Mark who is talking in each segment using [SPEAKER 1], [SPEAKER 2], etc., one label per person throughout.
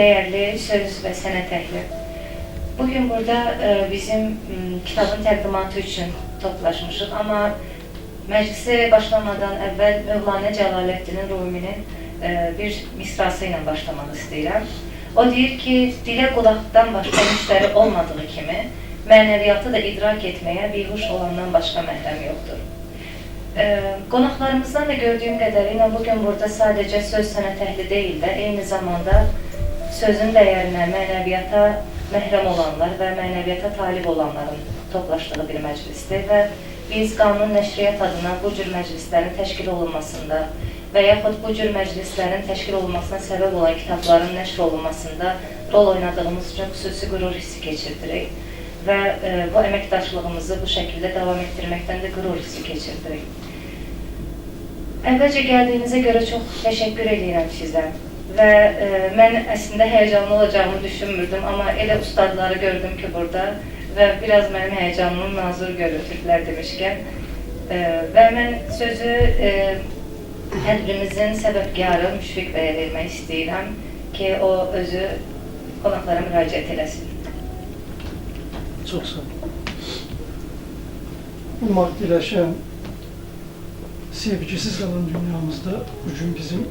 [SPEAKER 1] değerli söz və sənət əhli. Bugün burada bizim kitabın təqdimatı üçün toplaşmışıq. Amma məclisə başlamadan əvvəl Mövlana Cəlaləddin Ruminin bir misrası ilə başlamaq istəyirəm. O deyir ki, dilə qulaqdan başqa müştəri olmadığı kimi, mənəviyyatı da idrak etməyə bihuş olandan başqa məhrəm yoxdur. Qonaqlarımızdan da gördüyüm qədərilə bugün burada sadəcə söz sənət əhli deyil də, eyni zamanda sözün dəyərinə, mənəviyyata məhrəm olanlar və mənəviyyata talib olanların toplaşdığı bir məclisdir və biz qanun nəşriyyat adına bu cür məclislərin təşkil olunmasında və yaxud bu cür məclislərin təşkil olunmasına səbəb olan kitabların nəşr olunmasında rol oynadığımız üçün xüsusi qürur hissi keçirdirik və bu əməkdaşlığımızı bu şəkildə davam etdirməkdən də qürur hissi keçirdirik. Əvvəlcə gəldiyinizə görə çox təşəkkür edirəm sizə və mən əslində həyəcanlı olacağımı düşünmürdüm, amma elə ustadları gördüm ki burada və biraz mənim həyəcanımı nazır görür türklər demişkən və mən sözü tədbirimizin səbəbkarı Müşfiq bəyə vermək istəyirəm ki, o özü qonaqlara müraciət eləsin.
[SPEAKER 2] Çok sağ olun. Bu maddiləşən, sevgisiz qalan dünyamızda bugün bizim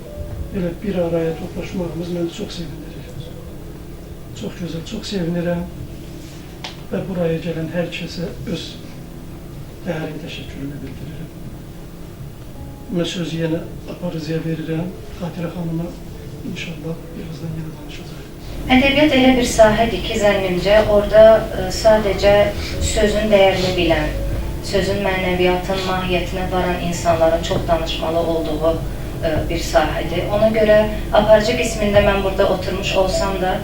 [SPEAKER 2] belə bir araya toplaşmağımız məni çox sevindirir. Çox gözəl, çox sevinirəm və buraya gələn hər kəsə öz dərin təşəkkürümü bildirirəm. Mən sözü yenə Aparıziyə verirəm, Xatirə xanıma inşallah birazdan yenə danışacaq.
[SPEAKER 1] Ədəbiyyat elə bir sahədir ki, zənnimcə, orada sadəcə sözün dəyərini bilən, sözün mənəviyyatın mahiyyətinə varan insanların çox danışmalı olduğu bir sahədir. Ona görə aparıcı qismində mən burada oturmuş olsam da,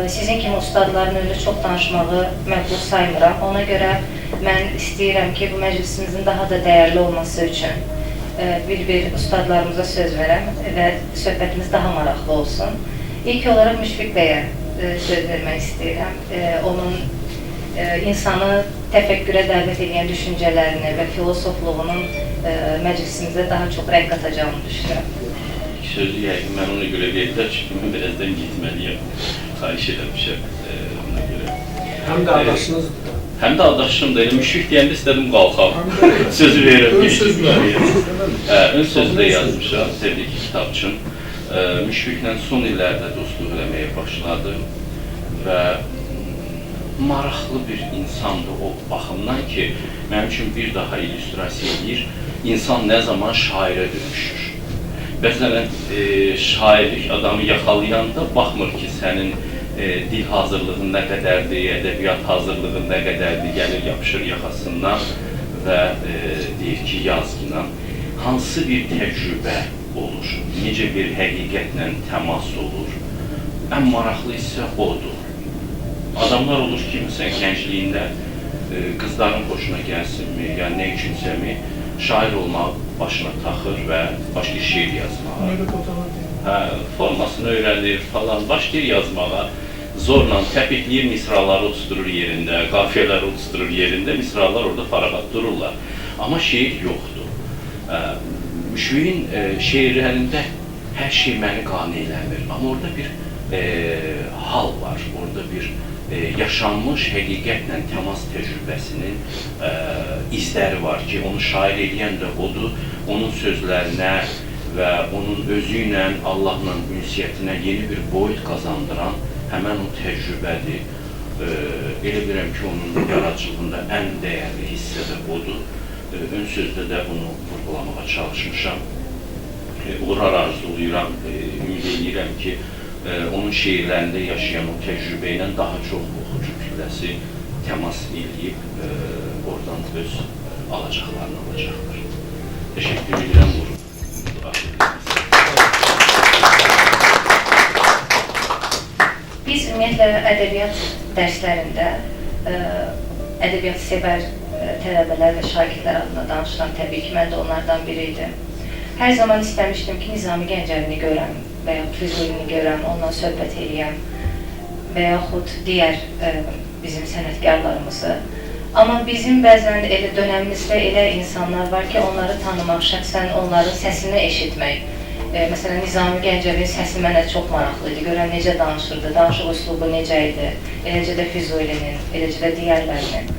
[SPEAKER 1] sizin kimi ustadların önü çox danışmağı məqbul saymıram. Ona görə mən istəyirəm ki, bu məclisimizin daha da dəyərli olması üçün bir ustadlarımıza söz verəm və söhbətimiz daha maraqlı olsun. İlk olaraq Müşfiq bəyə söz vermək istəyirəm. Onun insanı təfəkkürə dəvət edən düşüncələrini və filosofluğunun məclisimizə daha çox rəng qatacağını düşünürəm.
[SPEAKER 3] Sözü yəqin mən ona görə verdilər ki, mən birazdan gitməliyəm. Xahiş eləmişəm ona görə.
[SPEAKER 4] Həm də adaşınızdır.
[SPEAKER 3] Həm də adaşım da, Müşfiq deyəndə istədim qalxam. Sözü verirəm. Ön sözü də yazmışam, sevdik kitab üçün. Müşfiqlə son illərdə dostluq eləməyə başladım və maraqlı bir insandır o baxımdan ki, mənim üçün bir daha illüstrasiya edir, insan nə zaman şairə dönüşür. Bəzən şairlik adamı yaxalayanda baxmır ki, sənin dil hazırlığın nə qədərdir, ədəbiyyat hazırlığın nə qədərdir, gəlir yapışır yaxasından və deyir ki, yazgınan hansı bir təcrübə olur, necə bir həqiqətlə təmas olur. Ən maraqlı isə odur. Adamlar olur ki, məsələn, gəncliyində qızların xoşuna gəlsinmi, ya nə üçünsəmi, şair olmaq başına taxır və başlayır şeir yazmağa. Formasını öyrənir falan, başlayır yazmağa. Zorla təpikləyir, misraları uçdurur yerində, qafiyələri uçdurur yerində, misralar orada fərağat dururlar. Amma şeir yoxdur. Müşfiqin şeirlərində hər şey məni qane eləmir, amma orada bir hal var, orada bir yaşanmış həqiqətlə təmas təcrübəsinin izləri var ki, onu şair edən də odur, onun sözlərinə və onun özü ilə, Allahla ünsiyyətinə yeni bir boyut qazandıran həmən o təcrübədir. Elə bilirəm ki, onun yaradıcılığında ən dəyərli hissə də odur. Ön sözdə də bunu vurgulamağa çalışmışam. Uğrar arzuluyuram, ümid edirəm ki, onun şeirlərində yaşayan o təcrübə ilə daha çox oxucu kütləsi təmas edib, oradan öz alacaqlarını alacaqlar. Təşəkkür edirəm.
[SPEAKER 1] Biz ümumiyyətlə ədəbiyyat dərslərində ədəbiyyat sevər tələbələr və şagirdlər adına danışıram, təbii ki, mən də onlardan biriydim. Hər zaman istəmişdim ki, Nizami Gəncəvini görəm və yaxud Füzulini görəm, ondan söhbət eləyəm və yaxud digər bizim sənətkarlarımızı. Amma bizim bəzən dönəmimizdə elə insanlar var ki, onları tanımaq, şəxsən onların səsini eşitmək Məsələn, Nizami Gəncəvin səsi mənə çox maraqlı idi. Görən necə danışırdı, danışıq üslubu necə idi, eləcə də Füzulinin, eləcə də digərlərinin.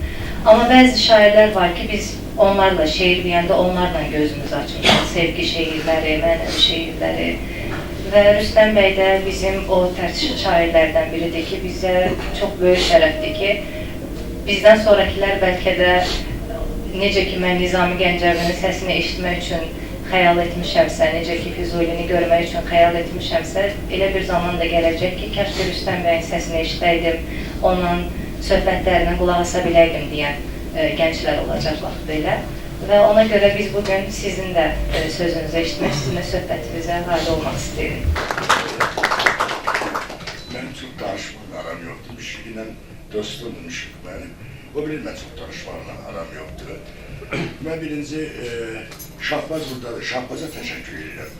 [SPEAKER 1] Amma bəzi şairlər var ki, biz onlarla şeir deyəndə onlarla gözümüz açmışıq. Sevgi şeirləri, mənəvi şeirləri. Və Rüstəm bəy də bizim o tərtişli şairlərdən biridir ki, bizə çox böyük şərəfdir ki, bizdən sonrakilər bəlkə də necə ki, mən Nizami Gəncəvinin səsini eşitmək üçün xəyal etmişəmsə, necə ki, Füzulini görmək üçün xəyal etmişəmsə, elə bir zaman da gələcək ki, kəşke Rüstəm bəyin səsini eşitəydim, ondan söhbətlərinə qulaq asa biləydim deyən gənclər olacaq vaxtıyla. Və ona görə biz bugün sizin də sözünüzü eşitmək, sizinlə söhbətimizə halı olmaq istəyirik.
[SPEAKER 5] Mənim çox danışmaqla aram yoxdur. Müşfiqlə dostumdur Müşfiq mənim. O bilir mən çox danışmaqla aram yoxdur. Mən birinci Şahbaz buradadır. Şahbaza təşəkkür edirəm.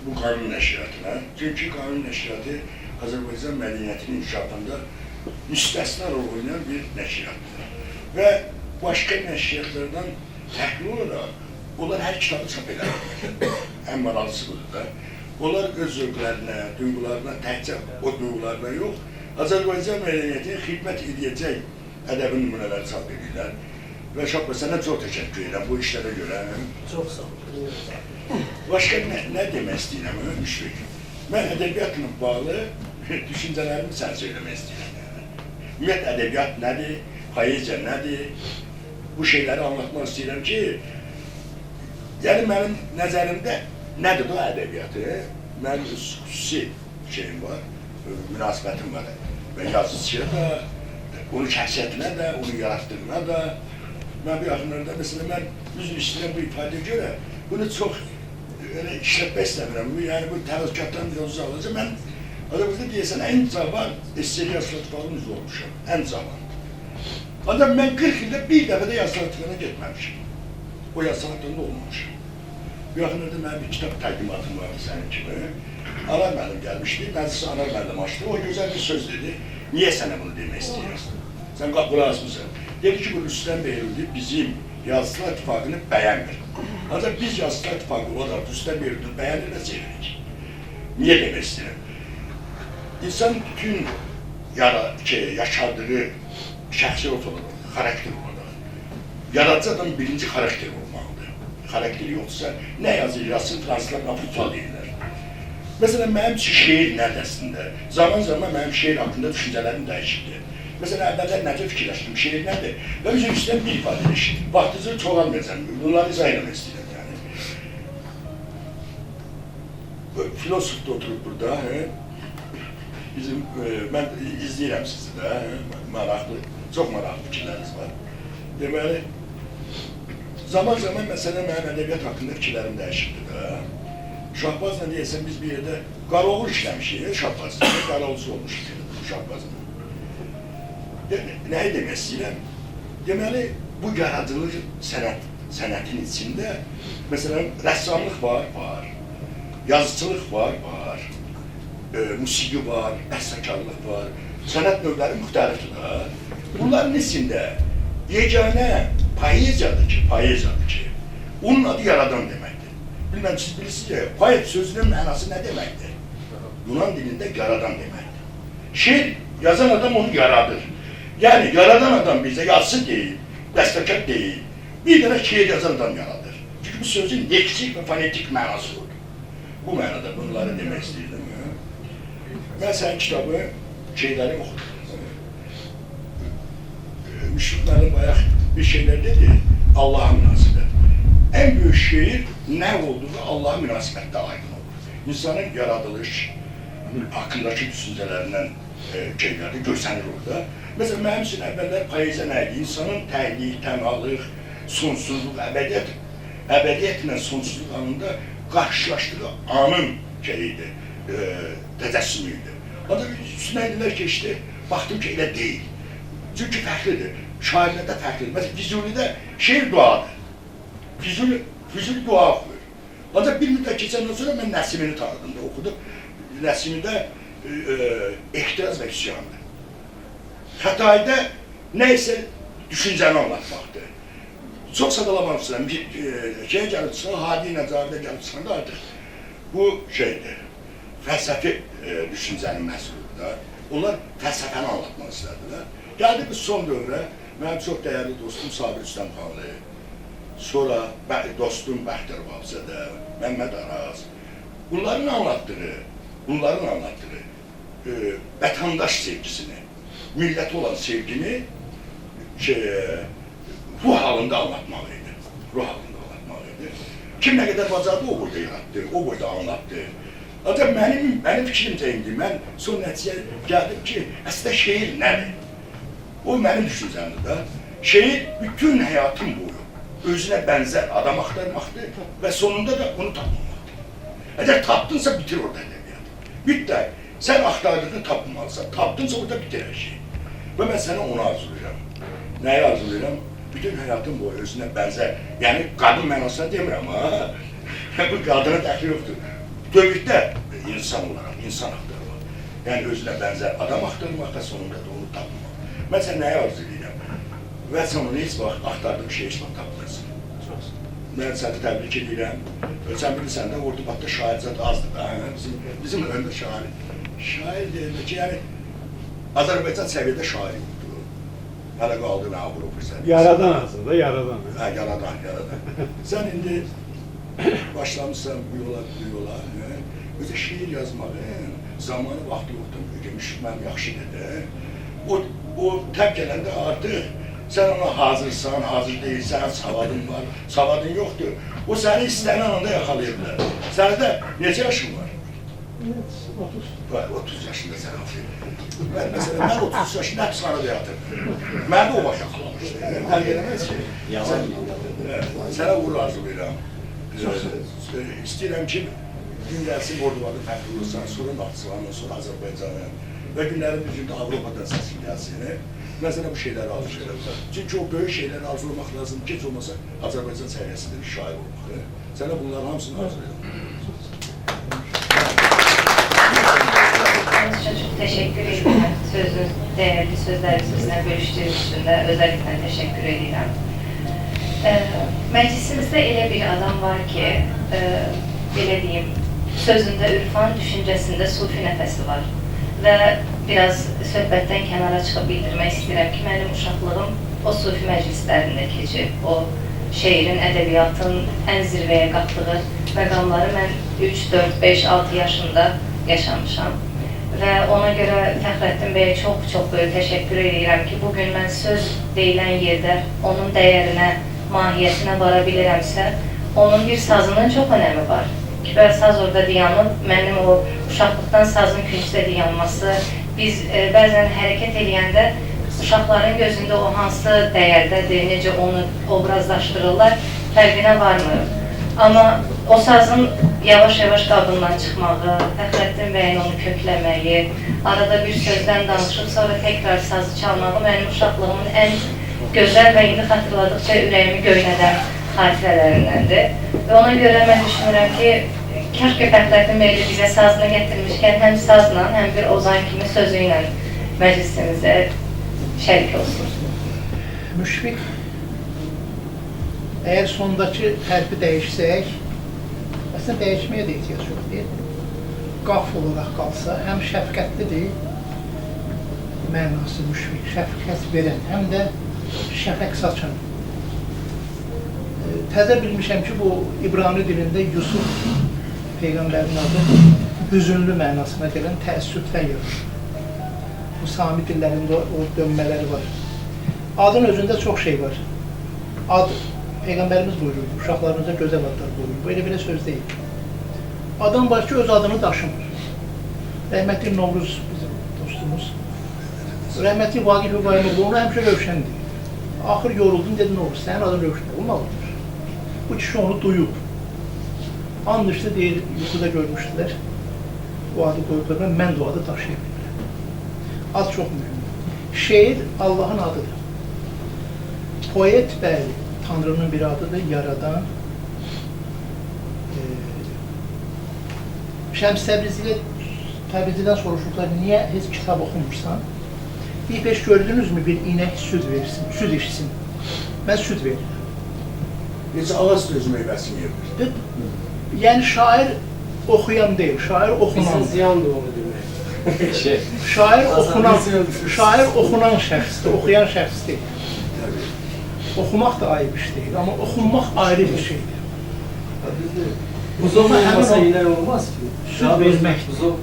[SPEAKER 5] Bu qanun nəşriyyatına. Çünki qanun nəşriyyatı Azərbaycan mədəniyyətinin inkişafında müstəsna rol oynayan bir nəşriyyatdır. Və başqa nəşriyyatlardan fərqli olaraq, onlar hər kitabı çap edirlər. Ən maraqlısı budur da. Onlar öz zövqlərinə, duyğularına, təkcə o duyğularına yox, Azərbaycan mədəniyyətinə xidmət edəcək ədəbi nümunələri çap edirlər. Və Şahbaz, sənə çox təşəkkür edirəm bu işlərə görə.
[SPEAKER 4] Çox sağ olun.
[SPEAKER 5] Başqa nə demək istəyirəm, Müşfiq? Mən ədəbiyyatla bağlı düşüncələrimi sən söyləmək istəyirəm. Ümumiyyət, ədəbiyyat nədir, poeziya nədir? Bu şeyləri anlatmaq istəyirəm ki, yəni mənim nəzərimdə nədir o ədəbiyyatı? Mənim xüsusi şeyim var, münasibətim var. Və yazıcıya da, onun şəxsiyyətinə də, onun yaratdığına da. Mən bir yaxınlarda, məsələn, mən üzr istəyirəm bu ifadəyə görə, bunu çox işlətmək istəmirəm. Yəni, bu təvəkkatdan biraz uzaqlayacaq. Mən Azərbaycanda deyəsən, ən cavan eseri yazılatı üzv olmuşam, ən cavan. Adam mən 40 ildə bir dəfə də yazılatıqlarına getməmişim. O yazılatıqlarında olmamışım. Bir yaxınlarda mənim bir kitab təqdimatım vardı sənin kimi. Anar müəllim gəlmişdi, məclisi Anar müəllim açdı. O gözəl bir söz dedi. Niyə sənə bunu demək istəyirəm? Sən qapıları açmışsan. Dedi ki, bu Rüstəm Beyrudi bizim yazıçılar ittifaqını bəyənmir. Ancaq biz yazıçılar ittifaqı olaraq Rüstəm Beyrudunu bəyənir və sevirik. Niyə demək istəyirəm? İnsan bütün yaşadığı şəxsiyyət olarak, xarakter olarak. Yaratıcı adam birinci xarakter olmalıdır. Xarakteri yoxsa nə yazır, fransızlar kapitüal deyirlər. Məsələn, mənim üçün şeir nədəsində, zaman mənim şeir haqqında düşüncələrim dəyişikdir. Məsələn, əvvəllər necə fikirləşdim, şeir nədir? Və bizim üstdən bir ifadə eşitdim. Vaxtınızı çoğalmayacağım, bunları izah eləmək istəyirəm yani. Filosof da oturup burada, bizim, mən izləyirəm sizi də, maraqlı, çox maraqlı fikirləriniz var. Deməli, zaman məsələn, mənim ədəbiyyat haqqında fikirlərim dəyişikdir də. Şahbazla deyəsən, biz bir yerdə Qarovul işləmişik, Şahbazla, Qarovulsu olmuşdur Şahbazla. Nəyi demək istəyirəm? Deməli, bu yaradıcılıq sənətin içində, məsələn, rəssamlıq var, yazıcılıq var, musiqi var, bəstəkarlıq var, sənət növləri müxtəlifdir. Bunların içində yeganə poeziyadır ki, onun adı yaradan deməkdir. Bilməm, siz bilirsiniz ya, poet sözünün mənası nə deməkdir? Yunan dilində yaradan deməkdir. Şeir, yazan adam onu yaradır. Yəni, yaradan adam bizə yazısı deyil, bəstəkar deyil, bir dənə şeir yazan adam yaradır. Çünki bu sözün leksik və fonetik mənası olur. Bu mənada bunları demək istəyirdim. Mən sənin kitabı, şeyləri oxudum. Müşfiqlərin bayaq bir şeylər dedi, Allah'a münasibət. En büyük şeir nə olduğu Allah'a münasibətdə aydın olur. İnsanın yaradılış hakkındaki düşüncələrindən şeyləri görsənir orada. Mesela mənim üçün əvvəllər poeziya nə idi? İnsanın təhlik, tənhalıq, sonsuzluq, əbədiyyətlə sonsuzluq anında qarşılaşdığı anın şeyiydi, təcəssümüydü. Ancaq üstünə indilər ki, işte, baxdım ki, elə deyil. Çünki fərqlidir, şairlərdə fərqlidir. Mesela Füzulidə şeir duadır. Füzuli dua oxuyur. Ancaq bir müddət keçəndən sonra mən Nəsimini tanıdım da oxudum. Nəsimində ehtiraz və üsyandır. Xətayda nəysə düşüncəni anlatmaqdır. Çox sadalamaq istəyirəm, bir şeye gəlib çıxan, Hadi ilə Cavidə gəlib çıxanda artıq bu şeydir, fəlsəfi düşüncənin məhsuludur da. Onlar fəlsəfəni anlatmaq istədilər. Gəldi biz son dövrə, mənim çox dəyərli dostum Sabir Üstəmxanlı, sonra dostum Bəxtər Babzədə, Məmməd Araz, bunların anlattığı vətəndaş sevgisini, millət olan sevgini ruh halında anlatmalı idi. Kim nə qədər bacardı o boyda yaratdı, o boyda anlattı. Ancaq mənim fikrimcə indi, mən son nəticəyə gəldim ki, əslində şeir nədir? O mənim düşüncəmdir də. Şeir bütün həyatım boyu özünə bənzər adam axtarmaqdır və sonunda da onu tapmamalıdır. Əgər tapdınsa bitir orada ədəbiyyat. Mütləq, sən axtardığını tapmalısan, tapdınsa orada bitir hər şey. Və mən sənə onu arzulayıram. Nəyi arzulayıram? Bütün həyatım boyu özünə bənzər, yəni qadın mənasına demirəm, ha? Bu qadına dəxli yoxdur. Dövlətdə insan olaraq, insan axtarmaq. Yəni özünə bənzər adam axtarmaq və sonunda da onu tapmaq. Mən sən nəyi arzulayıram? Və sən onu heç vaxt axtardığın şey heç vaxt tapmırsın. Mən səni təbrik edirəm. Sən bilirsən də, Ordubadda şair azdır da, bizim öndə şair. Şair deyildir ki, yəni Azərbaycan səviyyədə şair yoxdur. Hələ qaldı nə Avropa səviyyəsi.
[SPEAKER 6] Yaradan aslında, yaradan.
[SPEAKER 5] Hə, yaradan. Sən indi başlamışsan bu yola, özə şiir yazmağın zamanı vaxtı yoxdur. Müşkülməm yaxşı dedi. O təb gələndə artıq sən ona hazırsan, hazır deyilsən, savadın var, savadın yoxdur. O səni istənən anda yaxalaya bilər. Səni də neçə yaşın var?
[SPEAKER 2] 30.
[SPEAKER 5] 30 yaşında sən afir. Məsələn, mən 30 yaşında həbsxanada yatırdım. Məni də o vaxt yaxalamışdı. Həll eləməz ki. Sənə uğur arzulayıram. İstəyirəm ki, gün gəlsin Ordubadı fəxr olursan, sonra Naxçıvanın, sonra Azərbaycanın və günlərin bir gündə Avropadan səsin gəlsin. Mən sənə bu şeyləri arzulayıram. Çünki o böyük şeyləri arzulamaq lazım, gec olmasa Azərbaycan səviyyəsində bir şair olmaq. Sənə bunların hamısını arzulayıram.
[SPEAKER 1] Çok teşekkür ederim. Değerli sözlerinizle bölüştüğünüz için de özellikle teşekkür ederim. Meclisimizde elə bir adam var ki, belə deyim, sözünde ürfan, düşüncesinde sufi nəfəsi var. Və biraz söhbətdən kənara çıxıb bildirmək istəyirəm ki, mənim uşaqlığım o sufi məclislərində keçib, o şeirin, ədəbiyyatın ən zirvəyə qalxdığı məqamları mən 3, 4, 5, 6 yaşında yaşamışam. Və ona görə Fəxrəddin bəyə çox böyük təşəkkür edirəm ki, bugün mən söz deyilən yerdə onun dəyərinə, mahiyyətinə vara bilirəmsə, onun bir sazının çox önəmi var. Ki, saz orada dayanıb, mənim o uşaqlıqdan sazın küncdə dayanması, biz bəzən hərəkət edəndə uşaqların gözündə o hansı dəyərdədir, necə onu obrazlaşdırırlar, fərqinə varmır. Amma o sazın yavaş-yavaş qabından çıxmağı, Fəxrəddin bəyin onu kökləməyi, arada bir sözdən danışıb, sonra təkrar sazı çalmağı mənim uşaqlığımın ən gözəl və indi xatırladıqca ürəyimi göynədən xatirələrindəndir. Və ona görə mən düşünürəm ki, kəşke Fəxrəddin bəy bizə sazını gətirmişkən həm sazla, həm bir ozan kimi sözü ilə məclisimizdə şərik olsun.
[SPEAKER 4] Müşfiq, eğer sondaki hərfi dəyişsək, əslində dəyişməyə də ehtiyac yox deyil. Qaf olaraq qalsa, həm şəfqətlidir, mənası müşfiq, şəfqət verən, həm də şəfəq saçan. Təzə bilmişəm ki, bu İbrani dilində Yusuf Peyğəmbərin adı hüzünlü mənasına gələn təəssüfdən yürür. Bu Sami dillərində o dönmələri var. Adın özündə çox şey var. Ad, Peyğəmbərimiz buyurur, uşaqlarınıza gözəl adlar buyurur. Bu elə belə söz deyil. Adam var ki, öz adını daşımır. Rəhmətli Novruz bizim dostumuz. Rəhmətli Vaqif İbrahimoğlu onu həmişə Rövşən deyir. Axır yoruldun, dedi Novruz, sənin adın Rövşən olmalıdır. Bu kişi onu duyub. And üstü deyir, yuxuda görmüşdülər. O adı qoyublar, mən də o adı daşıya bilmirəm. Ad çox mühümdür. Şeir Allahın adıdır. Poet bəli, Tanrının bir adıdır, yaradan. Şəms Təbrizidən soruşurlar, niyə heç kitab oxumursan? Bir beş gördünüz mü bir inək süd versin, süd içsin? Mən süd verirəm.
[SPEAKER 5] Necə ağac özü meyvəsini yeyir.
[SPEAKER 4] Yəni şair oxuyan deyil, şair oxunan.
[SPEAKER 6] Ziyan da onu demək.
[SPEAKER 4] Şair oxunan şəxsdir, oxuyan şəxs deyil. Oxumaq da ayrı bir şey deyil, amma oxunmaq ayrı bir şeydir.
[SPEAKER 6] Buzov olmasa yine olmaz ki.
[SPEAKER 4] Süd vermək.
[SPEAKER 6] Buzov.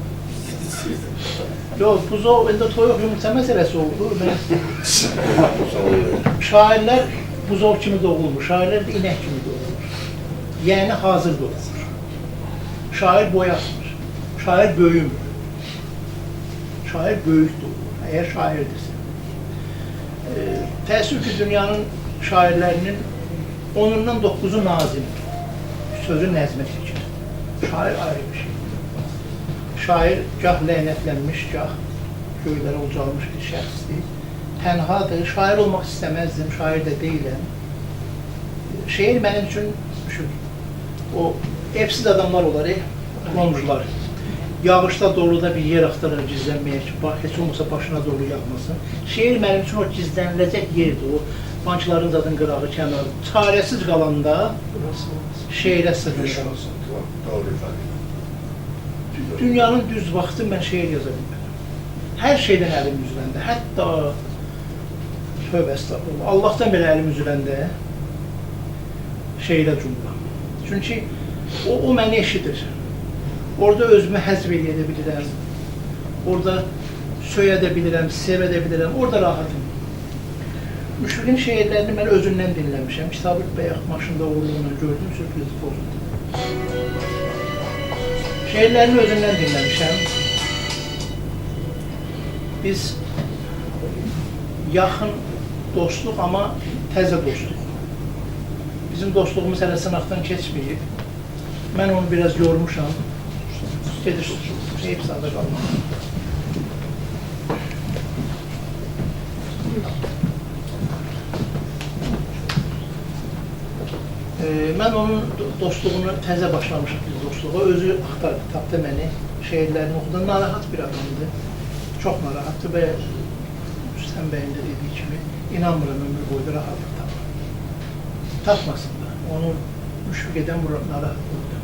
[SPEAKER 4] Yox, buzov, indi toyuq yumurta məsələsi oldu. Şairlər buzov kimi doğulmur, şairlər də inək kimi doğulur. Yəni hazır doğulur. Şair boyatmır, şair böyümür. Şair böyük doğulur, əgər şairdirsə. Təəssüf ki, dünyanın şairlərinin 10-undan 9-u nazimdir. Sözü nəzmə çəkir. Şair ayrı bir şey. Şair gah lənətlənmiş, gah göylərə ucalmış bir şəxsdir. Tənhadır, şair olmaq istəməzdim, şair də deyiləm. Şeir mənim üçün o evsiz adamlar olar, qoncular. Yağışda doluda bir yer axtarır gizlənməyə ki, heç olmasa başına dolu yağmasın. Şeir mənim üçün o gizləniləcək yerdir, o bankların zadın qırağı, kənarı. Çarəsiz qalanda şeirə sığınır. Dünyanın düz vaxtı mən şeir yaza bilmərəm. Hər şeydən əlim üzüləndə, hətta tövbə estağfurullah, Allahdan belə əlim üzüləndə şeirə cümlə. Çünki o məni eşidir. Orada özümü həzb edə bilirəm, orada söyə də bilirəm, sevə də bilirəm, orada rahatım. Müşfiqin şeirlərini mən özündən dinləmişəm. Kitabı bayaq maşında uğurluğunu gördüm, sürpriz pozuldu. Şeirlərini özündən dinləmişəm. Biz yaxın dostluq, amma təzə dostluq. Bizim dostluğumuz hələ sınaqdan keçməyib. Mən onu biraz yormuşam. Gedir, hep sağda qalmaq. Mən onun dostluğunu təzə başlamışam biz dostluğa. Özü axtardı, tapdı məni. Şeirlərini oxudu. Narahat bir adamdır. Çox narahatdır və Rüstəm bəyin də dediyi kimi inanmıram ömür boyda rahatlıq tapır. Tapmasın da. Onu müşfiq edən narahat oldu.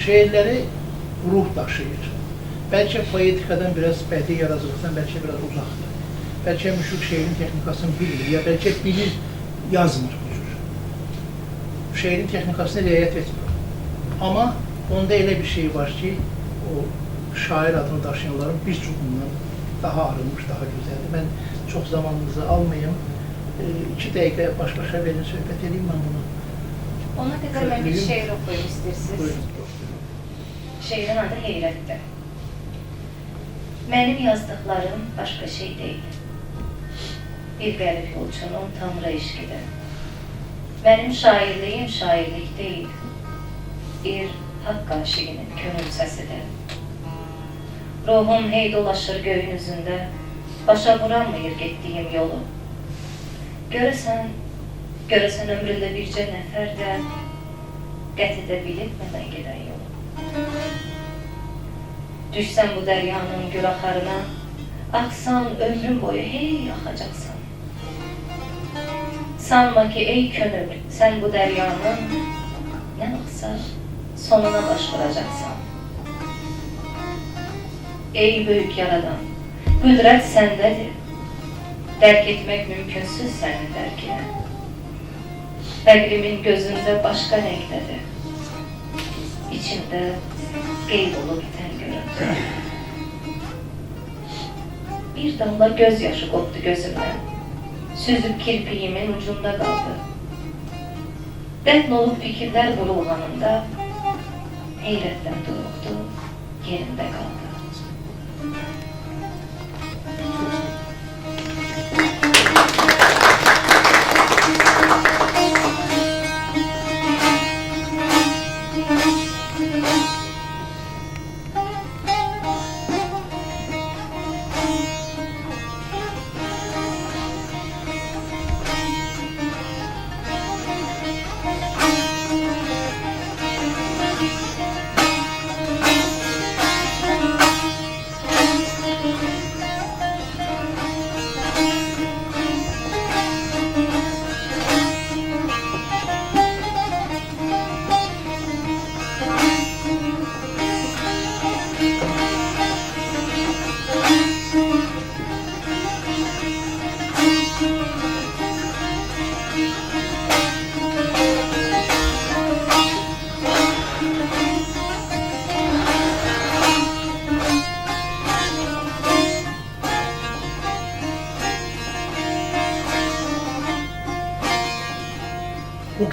[SPEAKER 4] Şeirləri ruh daşıyır. Bəlkə poetikadan biraz bədii yaradıcılıqdan bəlkə biraz uzaqdır. Bəlkə müşfiq şeirin texnikasını bilmir, ya bəlkə bilir, yazmır bu cür. Şeirin texnikasına riayət etmir. Amma onda elə bir şey var ki, o şair adını daşıyanların bir çoxundan daha arınmış, daha gözəldir. Mən çox zamanınızı almayayım. 2 dəqiqə baş-başa verin, söhbət edeyim mən bunu.
[SPEAKER 1] Ona qədər mən bir şeir oxuyum istəyirsiniz. Şeirin adı Heyrətdir. Mənim yazdıqlarım başqa şey deyil. Bir qərib yolçunun tamra eşqidir. Mənim şairliyim şairlik deyil. Bir haqq aşiqinin könül səsidir. Ruhum hey dolaşır göyün üzündə, başa vuranmayır getdiyim yolu. Görəsən ömründə bircə nəfər də qət edə bilib mənə gedən yolu. Düşsən bu dəryanın gür axarına, axsan ömrün boyu hey axacaqsan. Sanma ki ey könül, sən bu dəryanın nə vaxtsa sonuna baş vuracaqsan. Ey böyük yaradan, qüdrət səndədir. Dərk etmək mümkünsüz sənin dərkinə. Bəqrimin gözündə başqa rəngdədir. İçimdə qeyb olub itən görüntü. Bir damla göz yaşı qopdu gözümdən. Süzüb kirpiyimin ucunda qaldı. Dəfn olub fikirlər burulğanında, heyrətdən duruqdu, yerində qaldı.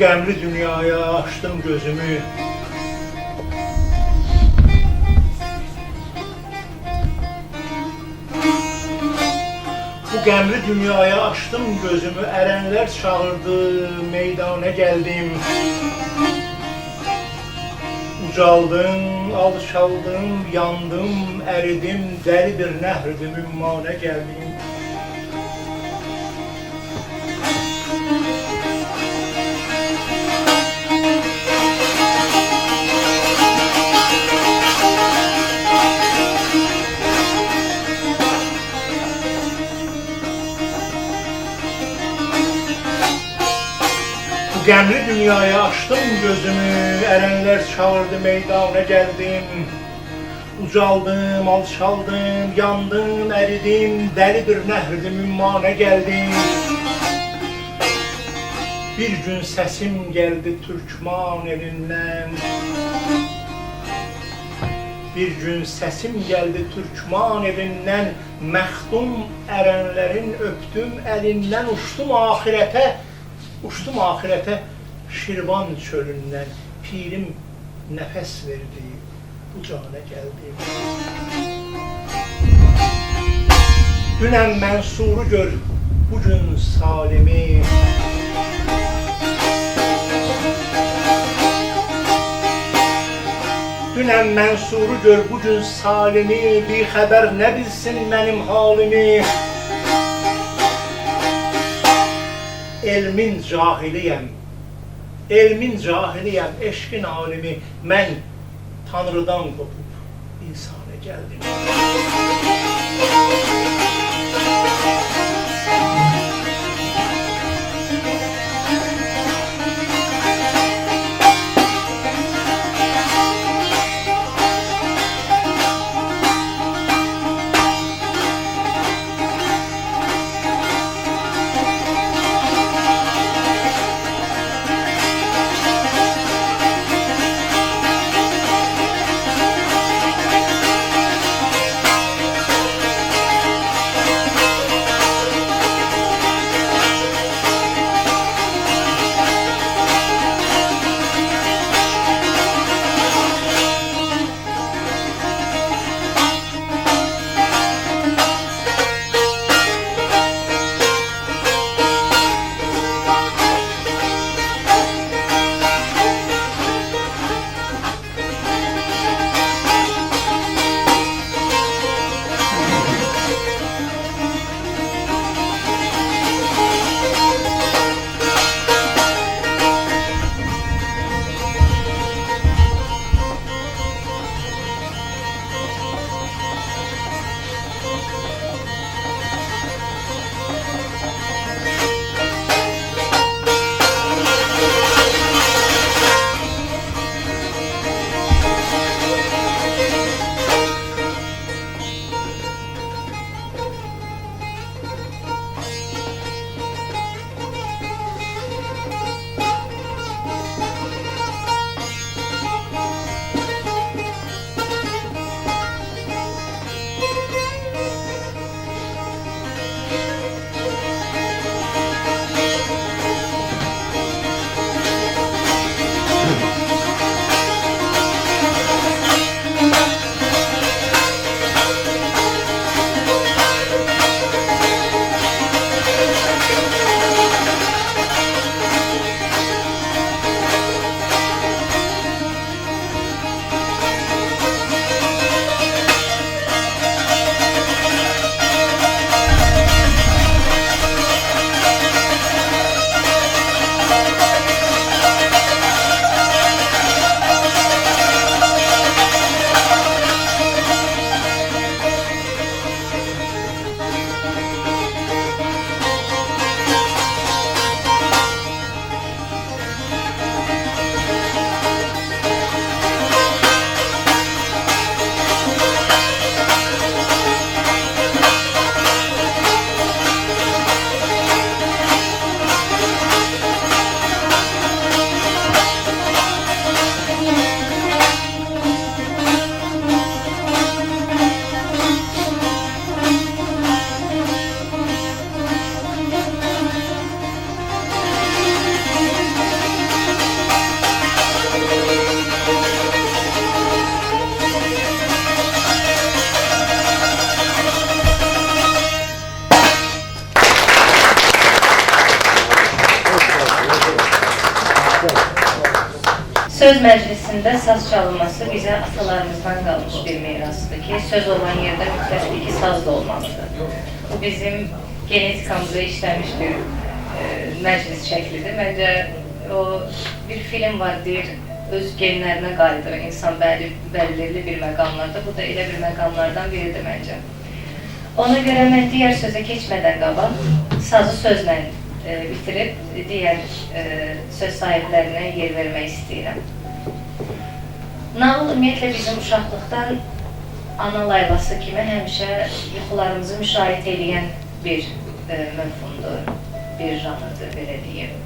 [SPEAKER 4] qəmli dünyaya açdım gözümü. Bu qəmli dünyaya açdım gözümü, ərənlər çağırdı, meydana gəldim. Ucaldım, alçaldım, yandım, əridim, dəli bir nəhrdim, ümmana gəldim. Bu qəmli dünyaya açdım gözümü, ərənlər çağırdı, meydana gəldim. Ucaldım, alçaldım, yandım, əridim, dəli bir nəhrdim, ümmana gəldim. Bir gün səsim gəldi Türkman elindən. Bir gün səsim gəldi Türkman elindən. Məxdum ərənlərin öpdüm əlindən, uçdum axirətə Şirvan çölündən. Pirim nəfəs verdi, bu cana gəldim. Dünən Mənsuru gör, bugün Salimi. Dünən Mənsuru gör, bugün Salimi. Bir xəbər nə bilsin mənim halimi. Elmin cahiliyəm, eşqin alimi. Mən Tanrıdan qopup insana gəldim.
[SPEAKER 1] Söz məclisində saz çalınması bizə atalarımızdan qalmış bir mirasdır ki, söz olan yerdə mütləqdir ki, saz da olmalıdır. Bu bizim genetikamıza işləmiş bir məclis şəklidir. Məncə o bir film var, deyir, öz genlərinə qayıdır insan bəlirli bir məqamlarda. Bu da elə bir məqamlardan biridir məncə. Ona görə mən digər sözə keçmədən qabaq sazı sözlə bitirib digər söz sahiblərinə yer vermək istəyirəm. Nağıl ümumiyyətlə bizim uşaqlıqdan ana laylası kimi həmişə yuxularımızı müşahidə edən bir məfhumdur, bir janrdır, belə deyim.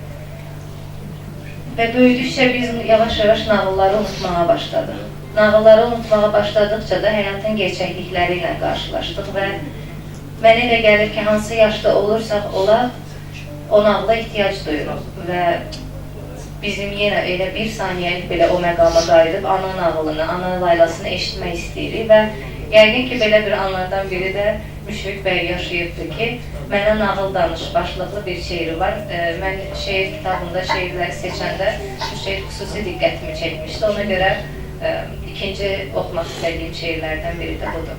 [SPEAKER 1] Və böyüdükcə biz yavaş-yavaş nağılları unutmağa başladıq. Nağılları unutmağa başladıqca da həyatın gerçəklikləri ilə qarşılaşdıq və mənə elə gəlir ki, hansı yaşda olursaq olaq, o nağıla ehtiyac duyuruq və bizim yenə elə bir saniyəlik belə o məqama qayıdıb ana nağılını, ana laylasını eşitmək istəyirik və yəqin ki, belə bir anlardan biri də Müşfiq bəy yaşayıbdır ki, mənə nağıl danış başlıqlı bir şeiri var. Mən şeir kitabında şeirləri seçəndə bu şeir xüsusi diqqətimi çəkmişdi. Ona görə ikinci oxumaq istədiyim şeirlərdən biri də budur.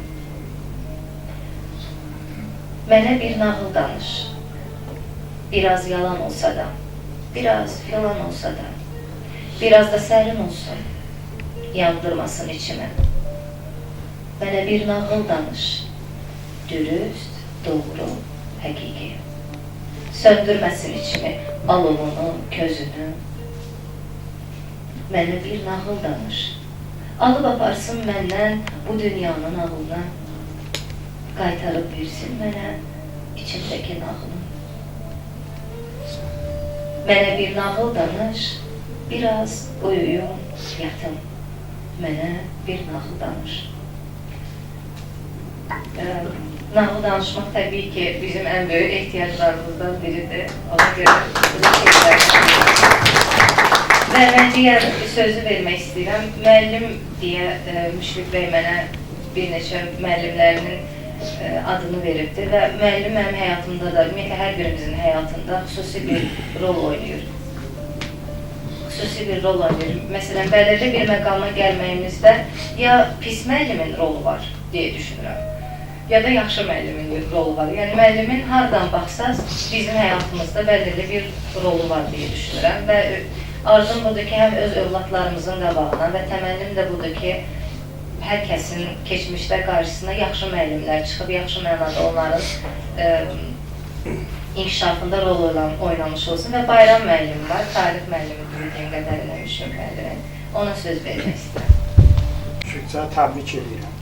[SPEAKER 1] Mənə bir nağıl danış. Biraz yalan olsa da, biraz filan olsa da, biraz da sərin olsun, yandırmasın içimi. Mənə bir nağıl danış, dürüst, doğru, həqiqi. Söndürməsin içimi, alovunu, közünü. Mənə bir nağıl danış, alıb aparsın məndən bu dünyanın nağılını, qaytarıb versin mənə içimdəki nağılını. Mənə bir nağıl danış, biraz uyuyum, yatım. Mənə bir nağıl danış. Nağıl danışmaq təbii ki, bizim ən böyük ehtiyaclarımızdan biridir. Ona görə bu şeylər. Və mən digər sözü vermək istəyirəm. Müəllim deyə Müşfiq bəy mənə bir neçə müəllimlərinin adını veribdi və müəllim mənim həyatımda da, ümumiyyətlə hər birimizin həyatında xüsusi bir rol oynayır. Xüsusi bir rol oynayır. Məsələn, bəlirli bir məqama gəlməyimizdə ya pis müəllimin rolu var deyə düşünürəm, ya da yaxşı müəllimin rolu var. Yəni, müəllimin hardan baxsaz bizim həyatımızda bəlirli bir rolu var deyə düşünürəm və arzum budur ki, həm öz övladlarımızın qabağına və təmənnim də budur ki, hər kəsin keçmişdə qarşısına yaxşı müəllimlər çıxıb, yaxşı mənada onların inkişafında rol oynamış olsun və Bayram müəllim var, tarix müəllimi bildiyim qədərilə Müşfiq müəllimi. Ona söz vermək istəyirəm.
[SPEAKER 7] Müşfiqcə təbrik edirəm.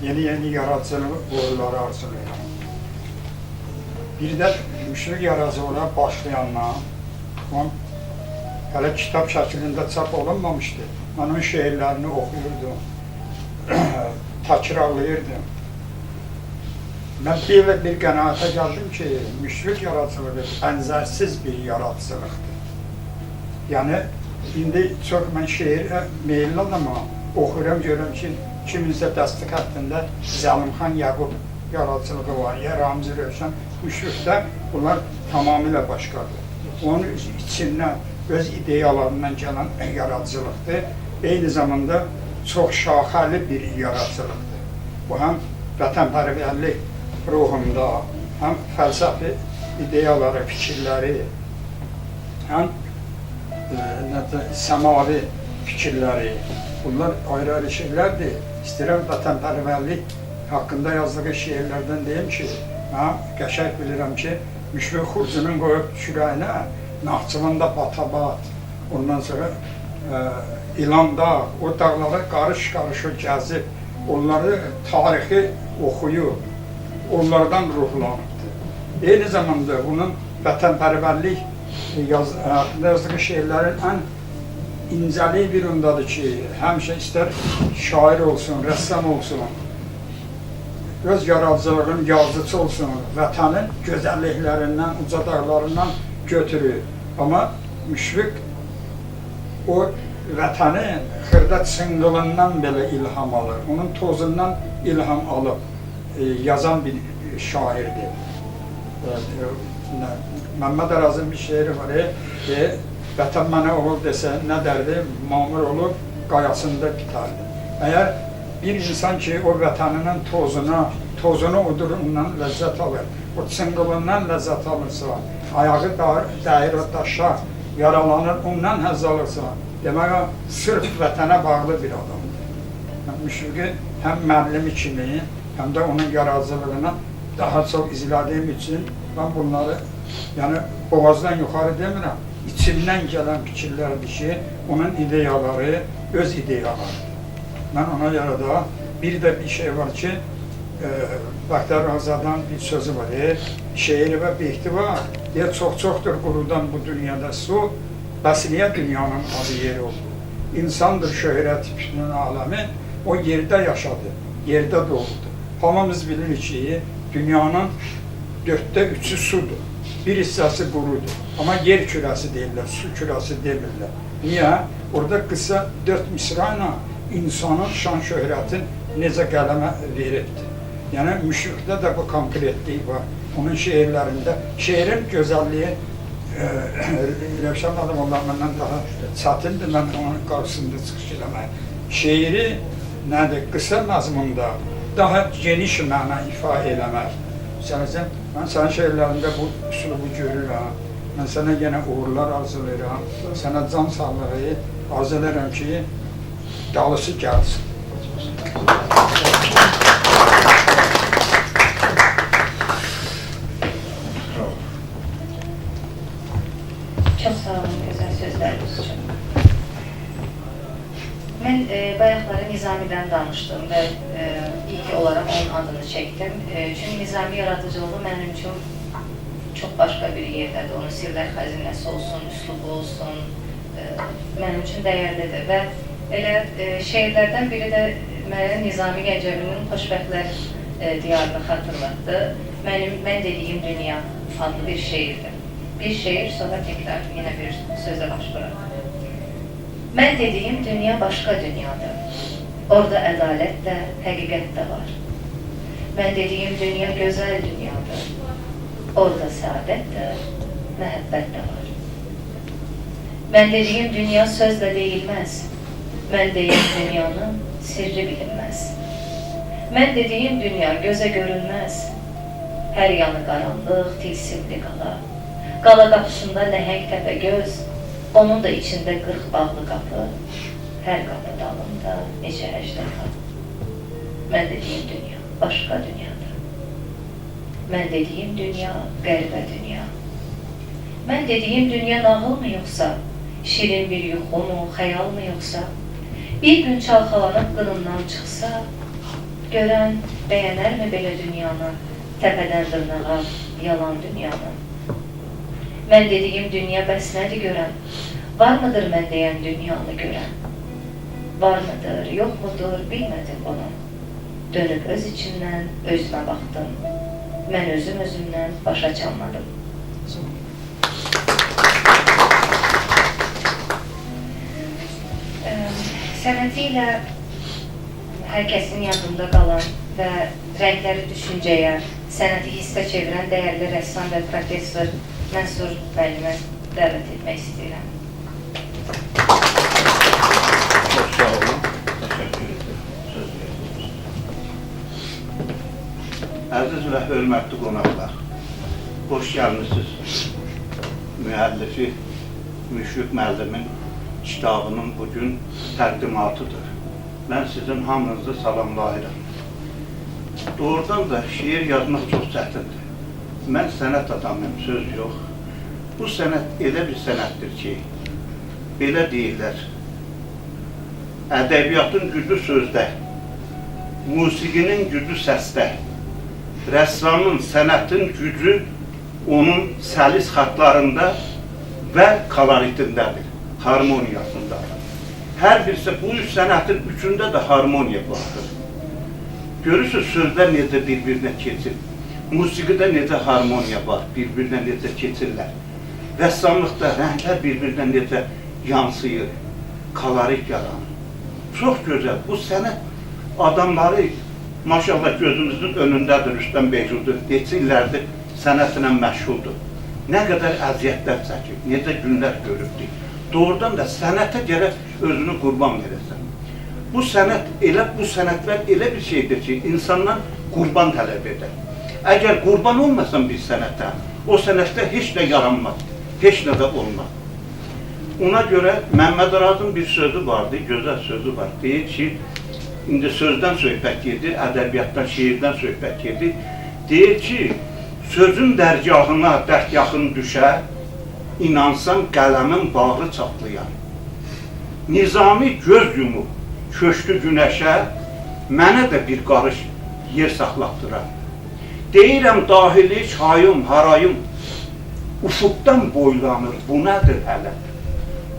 [SPEAKER 7] Yeni yaradıcılıq uğurları arzulayıram. Bir də Müşfiq yaradıcılığa başlayanlar, hələ kitab şəklində çap olunmamışdı. Mən onun şeirlərini oxuyurdum, təkrarlayırdım. Mən bir qənaətə gəldim ki, Müşfiq yaradıcılığı bənzərsiz bir yaradıcılıqdır. Yəni, indi çox mən şeirə meyilli adama oxuyuram, görürəm ki, kiminsə dəstək həttində Zəlimxan Yaqub yaradıcılığı var, ya Ramzi Rövşən, Müşfiqdə bunlar tamamilə başqadır. Onun içindən, öz ideyalarından gələn yaradıcılıqdır. Eyni zamanda çox şaxəli bir yaradıcılıqdır. Bu həm vətənpərvərlik ruhunda, həm fəlsəfi ideyaları, fikirləri, həm səmavi fikirləri, bunlar ayrı-ayrı şeylərdir. İstəyirəm vətənpərvərlik haqqında yazdığı şeirlərdən deyim ki, mən qəşəng bilirəm ki, Müşfiq Xurcunun qoyub şürəyinə Naxçıvanda Batabat, ondan sonra İlanda, o dağlara qarış-qarışı gəzib, onları tarixi oxuyub, onlardan ruhlanıbdır. Eyni zamanda bunun vətənpərvərlik haqqında yazdığı şeirlərin ən incəliyi bir ondadır ki, həmişə istər şair olsun, rəssam olsun, öz yaradıcılığın yazıcı olsun, vətənin gözəlliklərindən, uca dağlarından götürür. Amma Müşfiq o vətənin xırda çınqılından belə ilham alır, onun tozundan ilham alıb yazan bir şairdir. Məmməd Arazın bir şeiri var, vətən mənə oğul desə nə dərdi? Mamur olub qayasında bitardı. Əgər bir insan ki, o vətəninin tozunu udur, ondan ləzzət alır, o çınqılından ləzzət alırsa, ayağı dəyir o daşa, yaralanır, ondan həzz alırsa, demək o, sırf vətənə bağlı bir adamdır. Müşfiqi həm müəllimi kimi, həm də onun yaradıcılığına daha çox izlədiyim üçün ben bunları, yəni boğazdan yuxarı demirəm, içindən gələn fikirlərdir ki, onun ideyaları öz ideyalarıdır. Mən ona görə də bir də bir şey var ki, Bəxtiyar Azadan bir sözü var, şeiri və beyti var, çox-çoxdur qurudan bu dünyada su, bəsliyə dünyanın adı yeri oldu. İnsandır şöhrət fitnən aləmi, o yerdə yaşadı, yerdə doğdu. Hamımız bilirik ki, dünyanın 3/4 sudur, bir hissəsi qurudur. Amma yer kürəsi deyirlər, su kürəsi demirlər. Niyə? Orada qısa 4 misra ilə insanın şan şöhrətin necə qələmə veribdir. Yəni, Müşfiqdə də bu konkretlik var. Onun şeirlərində, şeirin gözəlliyi Rövşən adam onlar məndən daha çətindir, mən onun qarşısında çıxış eləmək. Şeiri nədir? Qısa məzmunda daha geniş məna ifadə eləmək. Mən sənin şeirlərində bu üslubu görürəm. Mən sənə yenə uğurlar arzulayıram. Sənə can sağlığı arzulayıram ki, dalısı gəlsin.
[SPEAKER 1] Çok sağ olun güzel sözleriniz için. Ben bayaqları Nizami'den danıştım ve ilk olarak onun adını çektim. Çünkü Nizami yaratıcılığı benim için çok başka bir yerdedir. Onun sirlər xəzinəsi olsun, üslubu olsun, benim için değerlidir. Ve elə şeirlerden biri de mənə Nizami Gəncəvinin Xoşbəxtlər diyarını xatırlattı. Ben dediğim dünya adlı bir şeirdir. Bir şehir, sonra tekrar yine bir söze baş bırak. Ben dediğim dünya başka dünyadır. Orada adalet de, hakikat de var. Ben dediğim dünya güzel dünyadır. Orada saadet de, mehabbet de var. Ben dediğim dünya sözle değilmez. Ben dediğim dünyanın sirri bilinmez. Ben dediğim dünya göze görünmez. Her yanı karanlık, tilsimli qala. Qala qapısında nəhəng təpə göz, onun da içində 40 bağlı qapı, hər qapı dalında necə əjdaha. Mən dediyim dünya başqa dünyadır. Mən dediyim dünya qəribə dünya. Mən dediyim dünya nağıl mı yoxsa, şirin bir yuxu mu, xəyal mı yoxsa, bir gün çalxalanıb qınından çıxsa, görən bəyənərmi belə dünyanı, təpədən dırnağa yalan dünyanı? Mən dediyim dünya bəs nədir görən? Var mıdır mən deyən dünyanı görən? Var mıdır, yox mudur, bilmədim bunu. Dönüb öz içimdən özümə baxdım. Mən özümdən başa çalmadım. Sənəti ilə hər kəsin yadında qalan və rəngləri düşüncəyə, sənəti hissə çevirən dəyərli rəssam və professor Mənsur müəllimə dəvət etmək istəyirəm.
[SPEAKER 3] Çox sağ olun. Təşəkkür ederim. Söz verirsiniz.
[SPEAKER 8] Əziz və hörmətli qonaqlar, xoş gəlmişsiniz. Müəllifi Müşfiq müəllimin kitabının bugün təqdimatıdır. Mən sizin hamınızı salamlayıram. Doğrudan da şiir yazmaq çox çətindir. Mən sənət adamıyım, söz yox. Bu sənət elə bir sənətdir ki, belə deyirlər, ədəbiyyatın gücü sözdə, musiqinin gücü səsdə, rəssamın, sənətin gücü onun səlis xatlarında və koloritindədir, harmoniyasındadır. Hər birisi bu üç sənətin üçündə də harmoniya vardır. Görürsünüz, sözlər necə bir-birinə keçir. Musiqidə necə harmoniya var, bir-birinə necə keçirlər. Rəssamlıqda rənglər bir-birinə necə yansıyır, kolorit yaranır. Çox gözəl. Bu sənət adamları, maşallah gözümüzün önündədir Rüstəm Beyzudu, neçə illərdir sənətinə məşğuldur. Nə qədər əziyyətlər çəkib, necə günlər görübdür. doğrudan da sənətə gərək özünü qurban verəsən. Bu sənətlər elə bir şeydir ki, insandan qurban tələb edir. Əgər qurban olmasan bir sənətə, o sənətdə heç nə yaranmaz, heç nə də olmaz. Ona görə Məmməd Arazın bir sözü vardı, gözəl sözü var. Deyir ki, indi sözdən söhbət gedir, ədəbiyyatdan, şeirdən söhbət gedir. Deyir ki, sözün dərgahına dərd yaxın düşər, inansam qələmin bağı çatlayar. Nizami göz yumub, köşkü günəşə, mənə də bir qarış yer saxlatdırar. Deyirəm dahili çayım, harayım, ufukdan boylanır, bu nədir hələ?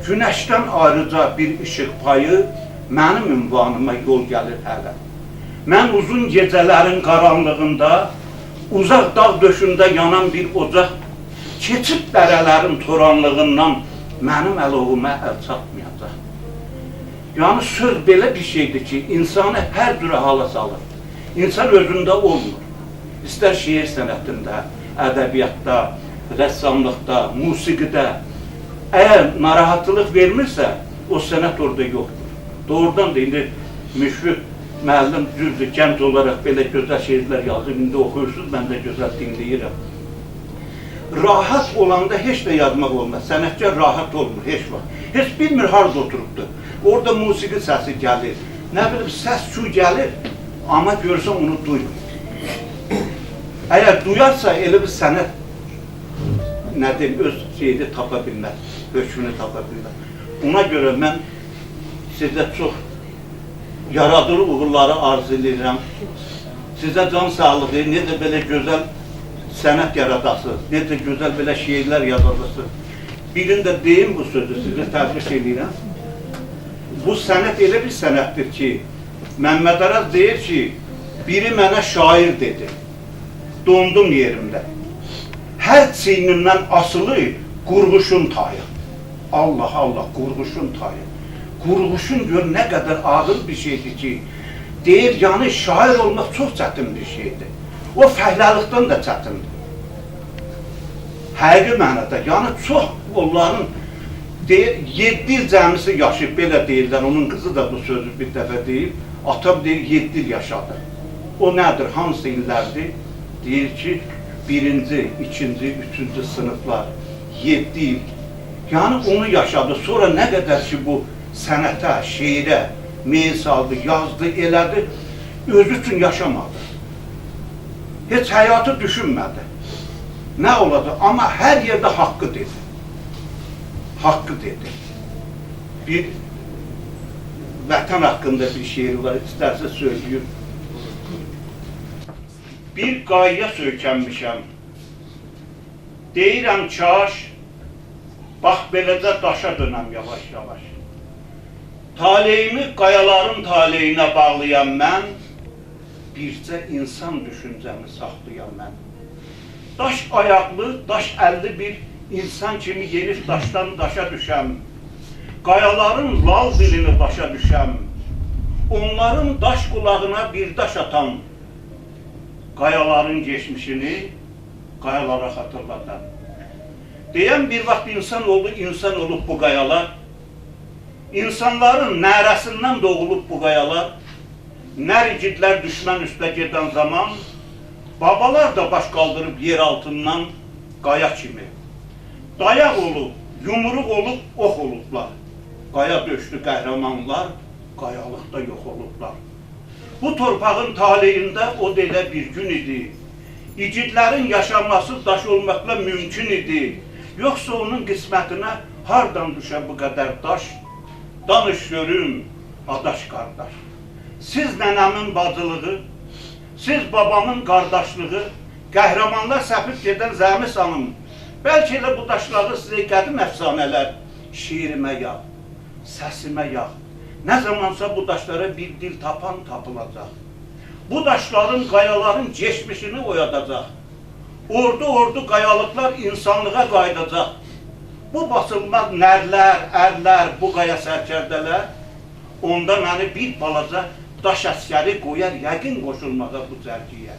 [SPEAKER 8] Günəşdən ayrıca bir işıq payı, mənim ünvanıma yol gəlir hələ. Mən uzun gecələrin qaranlığında, uzaq dağ döşündə yanan bir ocaq, keçib dərələrin toranlığından mənim əlovuma əl çatmayacaq. Yəni söz belə bir şeydir ki, insanı hər cürə hala salır. İnsan özündə olmur. İstər şeir sənətində, ədəbiyyatda, rəssamlıqda, musiqidə. Əgər narahatlıq vermirsə, o sənət orada yoxdur. Doğrudan da indi Müşfiq müəllim düzdür, gənc olaraq belə gözəl şeirlər yazıb, indi oxuyursunuz, mən də gözəl dinləyirəm. Rahat olanda heç də yazmaq olmaz, sənətkar rahat olmur, heç vaxt. Heç bilmir harada oturubdur. Orada musiqi səsi gəlir, nə bilim, səs şu gəlir, amma görsən onu duymur. Əgər duyarsa, elə bir sənət, nə deyim, öz şeyini tapa bilməz, hökmünü tapa bilməz. Ona görə mən sizə çox yaradıcı uğurları arzu edirəm. Sizə can sağlığı, necə belə gözəl sənət yaradasınız, necə gözəl belə şeirlər yazasınız. Birində deyim bu sözü, sizə təbrik edirəm. Bu sənət elə bir sənətdir ki, Məmməd Araz deyir ki, biri mənə şair dedi, dondum yerimdə. Hər çiynimdən asılı qurğuşun tayı. Allah, Allah, qurğuşun tayı. Qurğuşun gör nə qədər ağır bir şeydir ki, deyir, yəni şair olmaq çox çətin bir şeydir. O fəhləlikdən də çətindir. Həqiqi mənada, yəni çox onların 7 il cəmisi yaşayıb, belə deyirlər, onun qızı da bu sözü bir dəfə deyib, atam deyir, 7 il yaşadı. O nədir, hansı illərdir? Deyir ki, 1-ci, 2-ci, 3-cü sınıflar, 7 il. Yəni onu yaşadı, sonra nə qədər ki bu sənətə, şeirə, meyil saldı, yazdı, elədi, özü üçün yaşamadı. Heç həyatı düşünmədi. Nə olacaq? Amma hər yerdə haqqı dedi. Haqqı dedi. Bir vətən haqqında bir şeir var, istərsə söyləyir. Bir qayya söykənmişəm. Deyirəm kaş, bax beləcə daşa dönəm yavaş-yavaş. Taleyimi qayaların taleyinə bağlayan mən, bircə insan düşüncəmi saxlayan mən. Daş ayaqlı, daş əlli bir insan kimi gelib daşdan daşa düşəm. Qayaların lal dilini başa düşəm. Onların daş qulağına bir daş atam. Qayaların geçmişini qayalara xatırlatan. Deyən bir vaxt insan olub bu qayalar. İnsanların nərəsindən doğulub bu qayalar. Nər igidlər düşmən üstə gedən zaman, babalar da baş qaldırıb yer altından qaya kimi. Dayaq olub, yumruq olub, ox olublar. Qaya döşlü qəhrəmanlar, qayalıqda yox olublar. Bu torpağın taleyində o da bir gün idi. İgidlərin yaşaması daş olmaqla mümkün idi. Yoxsa onun qismətinə hardan düşə bu qədər daş? Danış görüm, adaş qardaş. Siz nənəmin bacılığı, siz babamın qardaşlığı, qəhrəmanlar səpib gedən Zəmis hanım. Bəlkə elə bu daşları sizə qədim əfsanələr şiirimə yağ, səsimə yağ. Nə zamansa bu daşlara bir dil tapan tapılacaq. Bu daşların, qayaların geçmişini oyadacaq. Ordu qayalıqlar insanlığa qaydacaq. Bu basılmaz nərlər, ərlər, bu qaya sərkərdələr, onda məni bir balaca daş əskəri qoyar, yəqin qoşulmağa bu cərgiyə.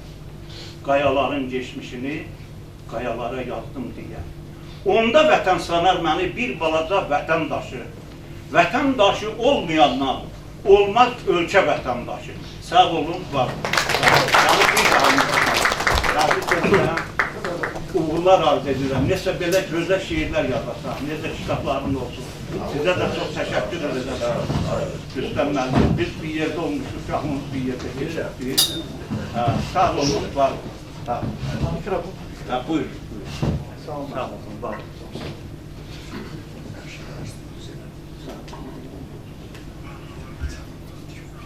[SPEAKER 8] Qayaların geçmişini qayalara yazdım deyə. Onda vətənsevar məni bir balaca vətəndaşı olmayandan olmaz ölkə vətəndaşı. Sağ olun, var olun. Yəni bir daha uğurlar arz edirəm. Necə belə gözəl şeirlər yazasam, necə kitabların olsun. Sizə də çox təşəkkür edirəm. Rüstəm müəllim, biz bir yerdə olmuşuz, şahımız bir yerdə geçərdik. Sağ olun, var olun. Buyur. Sağ olun, var olun.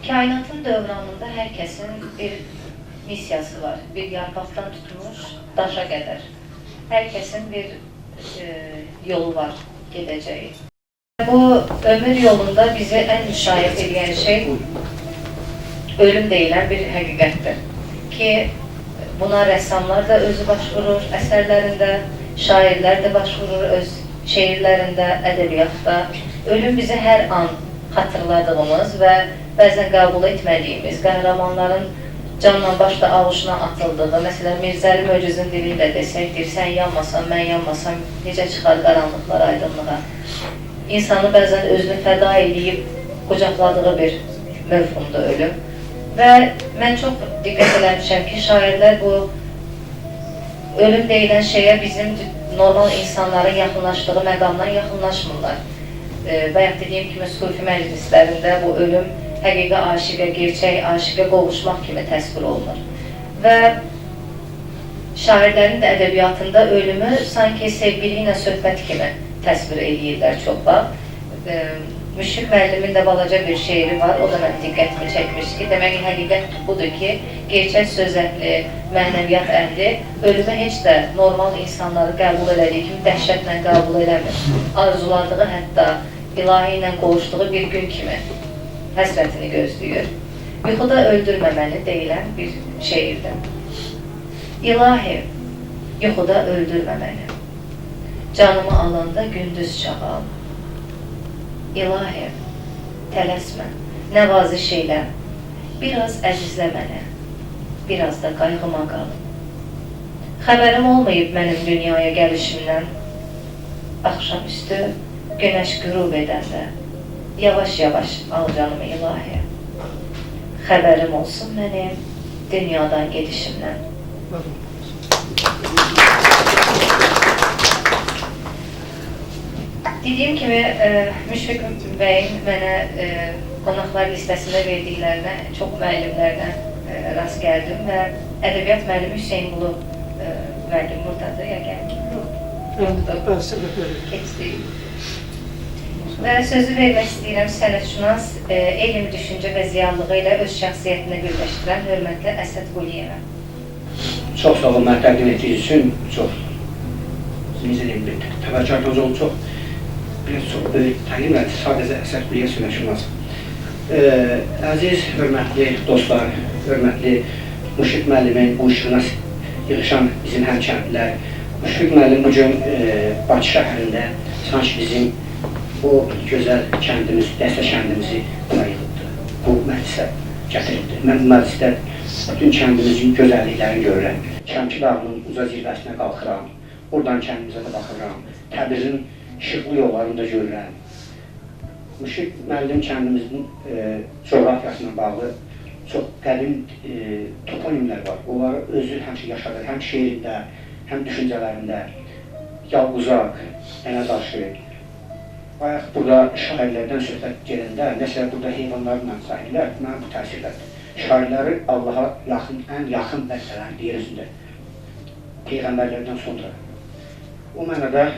[SPEAKER 1] Kainatın dövranında hər kəsin bir missiyası var. Bir yarpaqdan tutmuş daşa qədər. Hər kəsin bir yolu var gedəcəyi. Bu ömür yolunda bizi ən müşahidə edən şey ölüm deyilən bir həqiqətdir. Ki buna rəssamlar da özü başvurur əsərlərində, şairlər də başvurur öz şeirlərində, ədəbiyyatda. Ölüm bizi hər an xatırladığımız və bəzən qəbul etmədiyimiz, qəhrəmanların canla başla ağuşuna atıldığı, məsələn, Mirzəli Möcüzün dilində desəkdir, sən yanmasan, mən yanmasam, necə çıxar qaranlıqlar aydınlığa. İnsanı bəzən özünü fəda edib, qucaqladığı bir mövhumdur ölüm. Və mən çox diqqət eləmişəm ki, şairlər bu ölüm deyilən şeyə bizim normal insanların yaxınlaşdığı məqamdan yaxınlaşmırlar. Bayaq dediyim kimi, sufi məclislərində bu ölüm həqiqi aşiqə, gerçək aşiqə qovuşmaq kimi təsvir olunur. Və şairlərin də ədəbiyyatında ölümü sanki sevgili ilə söhbət kimi təsvir edirlər çox vaxt. Müşfiq müəllimin də balaca bir şeiri var, o da mən diqqətimi çəkmiş ki, demək həqiqət budur ki, gerçək söz əhli, mənəviyyat əhli ölümü heç də normal insanları qəbul elədiyi kimi dəhşətlə qəbul eləmir. Arzuladığı, hətta ilahi ilə qovuşduğu bir gün kimi həsrətini gözləyir. Yuxuda öldürməməli deyilən bir şeirdir. İlahi, yuxuda öldürməməli. Canımı alanda gündüz çağı al. İlahi, tələsmə, nəvaziş elə. Biraz əzizlə mənə, biraz da qayğıma qal. Xəbərim olmayıb mənim dünyaya gəlişimdən. Axşamüstü günəş qürub edəndə yavaş-yavaş al canımı ilahi. Xəbərim olsun mənim dünyadan gedişimdən. Dediyim kimi, Müşfiq bəyin mənə qonaqlar listəsində verdiklərinə çox müəllimlərlə rast gəldim və ədəbiyyat müəllimi Hüseyin Qulu müəllim buradadır, ya gəldim. Keçdik. Və sözü vermək istəyirəm sənətşünas, elm, düşüncə və ziyarlığı ilə öz şəxsiyyətini birləşdirən hörmətli Əsəd Quliyevə.
[SPEAKER 9] Çox sağ olun, mən təqdim etdiyiniz üçün çox təvəkkülünüz olun, çox böyük təqdim etdi, sadəcə Əsəd Quliyev sənətşünas. Əziz, hörmətli dostlar, hörmətli Müşfiq müəllimin bu işinə yığışan bizim həmkəndlilər, Müşfiq müəllim bugün Bakı şəhərində sanki bizim o gözəl kəndimiz, dəstə kəndimizi buna yığıldı, bu məclisə gətirildi. Mən bu məclisdə bütün kəndimizin gözəlliklərini görürəm. Şəmki dağının uca zirvəsinə qalxıram, oradan kəndimizə də baxıram, Təbrizin işıqlı yollarını da görürəm. Müşfiq müəllim kəndimizin coğrafiyasına bağlı çox qədim toponimlər var. Onları özü həmişə yaşadır, həm şeirində, həm düşüncələrində. Yalquzaq, Ənədaşı. Bayaq burada şairlərdən söhbət gedəndə, nəsə burada heyvanlarla sahiblər, mənə bu təsirlədir. Şairləri Allaha yaxın, ən yaxın bəlkələrdir yer üzündə. Peyğəmbərlərdən sonra. O mənada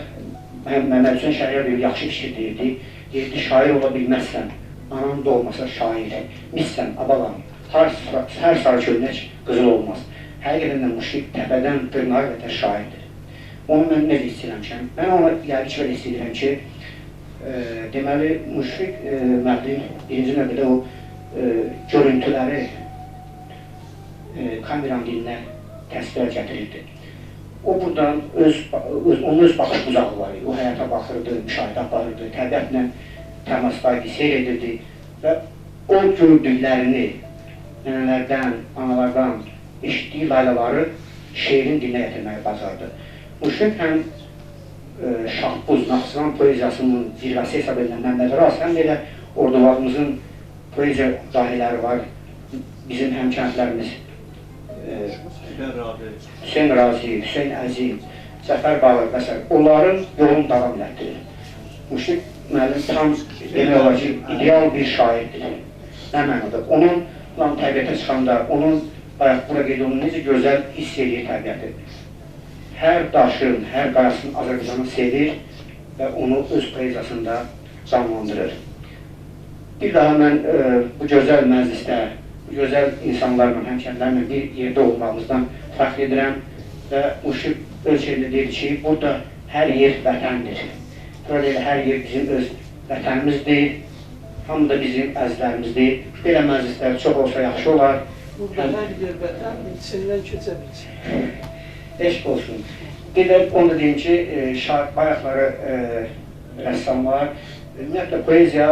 [SPEAKER 9] Məhəmməd Hüseyn Şəriyə bir yaxşı fikir deyirdi. Deyirdi, şair ola bilməzsən, anam da olmasa şair, missən, abalam, hər sarı köynək qızıl olmaz. Həqiqətən də Müşfiq təpədən dırnağa qədər şairdir. Onu mən necə istəyirəmişəm? Mən ona yəqin ki, belə istəyirəm ki, deməli, Müşfiq müəllim birinci növbədə o görüntüləri kameranın dilinə təsvirə gətirirdi. O buradan onun öz baxış bucağı var idi. O həyata baxırdı, müşahidə aparırdı, təbiətlə təmasdaydı, seyr edirdi və o gördüklərini nənələrdən, analardan eşitdiyi laylaları şeirin dilinə gətirməyi bacardı. Müşfiq həm Şahbuz, Naxçıvan poeziyasının zirvəsi hesab edilən Məmməd Araz, həm də elə ordularımızın poeziya dahiləri var. Bizim həmkəndlərimiz Hüseyn Razi, Hüseyn Əzim, Cəfər Bağır və s. Onların yolunu davam elətdirir. Müşfiq müəllim tam demək olar ki, ideal bir şairdir. Nə mənada? Onun təbiətə çıxanda, onun bayaq bura qeyd olunur, necə gözəl hiss edir təbiəti. Hər daşın, hər qayasının Azərbaycanı sevir və onu öz poeziyasında canlandırır. Bir daha mən bu gözəl məclisdə, bu gözəl insanlarla, həmkəndlərlə bir yerdə olmağımızdan fəxr edirəm və Müşfiq öz şeyində deyir ki, burada hər yer vətəndir. Burada elə hər yer bizim öz vətənimizdir, hamı da bizim əzizlərimizdir. Belə məclislər çox olsa yaxşı olar.
[SPEAKER 2] Burada hər yer vətən, içindən keçə bilsin.
[SPEAKER 9] Eşq olsun. Bir də onu da deyim ki, bayaqları rəssamlar, ümumiyyətlə poeziya,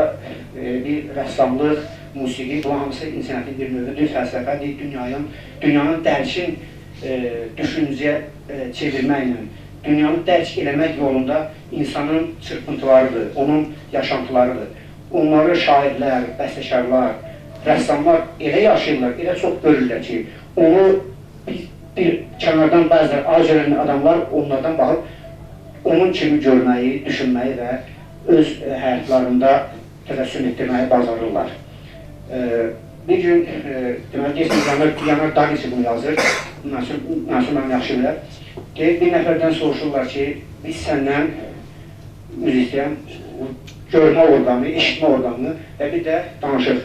[SPEAKER 9] bir rəssamlıq, musiqi, bu hamısı insaniyyətin bir növüdür, fəlsəfədir, dünyanın dərkin düşüncəyə çevirməklə, dünyanı dərk eləmək yolunda insanın çırpıntılarıdır, onun yaşantılarıdır. Onları şairlər, bəstəkarlar, rəssamlar elə yaşayırlar, elə çox görürlər ki, onu bir kənardan bəzilər az görən adamlar onlardan baxıb onun kimi görməyi, düşünməyi və öz həyatlarında təvəssül etdirməyi bacarırlar. Bir gün, deməli, Yanar Dağisi bunu yazır, Nasır mənim yaxşı bilər. Bir nəfərdən soruşurlar ki, biz səndən müzikləyən görmə orqanı, eşitmə orqanı və bir də danışıq.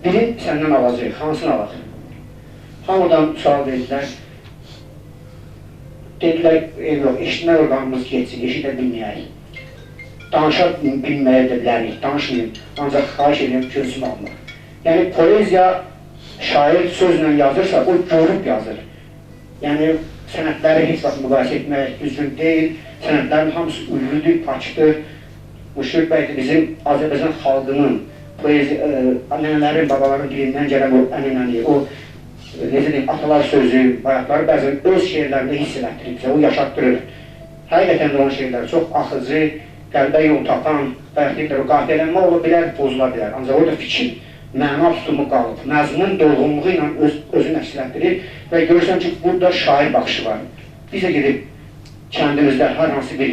[SPEAKER 9] Biri səndən alacaq, hansını alacaq? Hamıdan sual verdilər. Dedilər, yox, eşitmə orqanımız geçsin, eşidə bilməyək. Danışa bilməyə də bilərik, danışmayın, ancaq xahiş edəyəm, gözümü almaq. Yəni, poeziya, şair sözlə yazırsa, o görüb yazır. Yəni, sənətləri heç vaxt müqayisə etmək düzgün deyil, sənətlərin hamısı ünlüdür, paçdır. Müşfiq bəy də bizim Azərbaycan xalqının, nənələrin, babaların dilindən gələn o ənənəni, o necə deyim, atalar sözü, bayaqları bəzən öz şeirlərində hiss elətdirib bizə, o yaşatdırır. Həqiqətən də olan şeirlər çox axıcı, qəlbə yol tapan, bayaq deyirlər, o qafiyələnmə ola bilər, bozula bilər. Ancaq orada fikir, məna tutumu qalıb, məzmunun dolğunluğu ilə özünü əks elətdirir və görürsən ki, burada şair baxışı var. Biz də gedib kəndimizdə hər hansı bir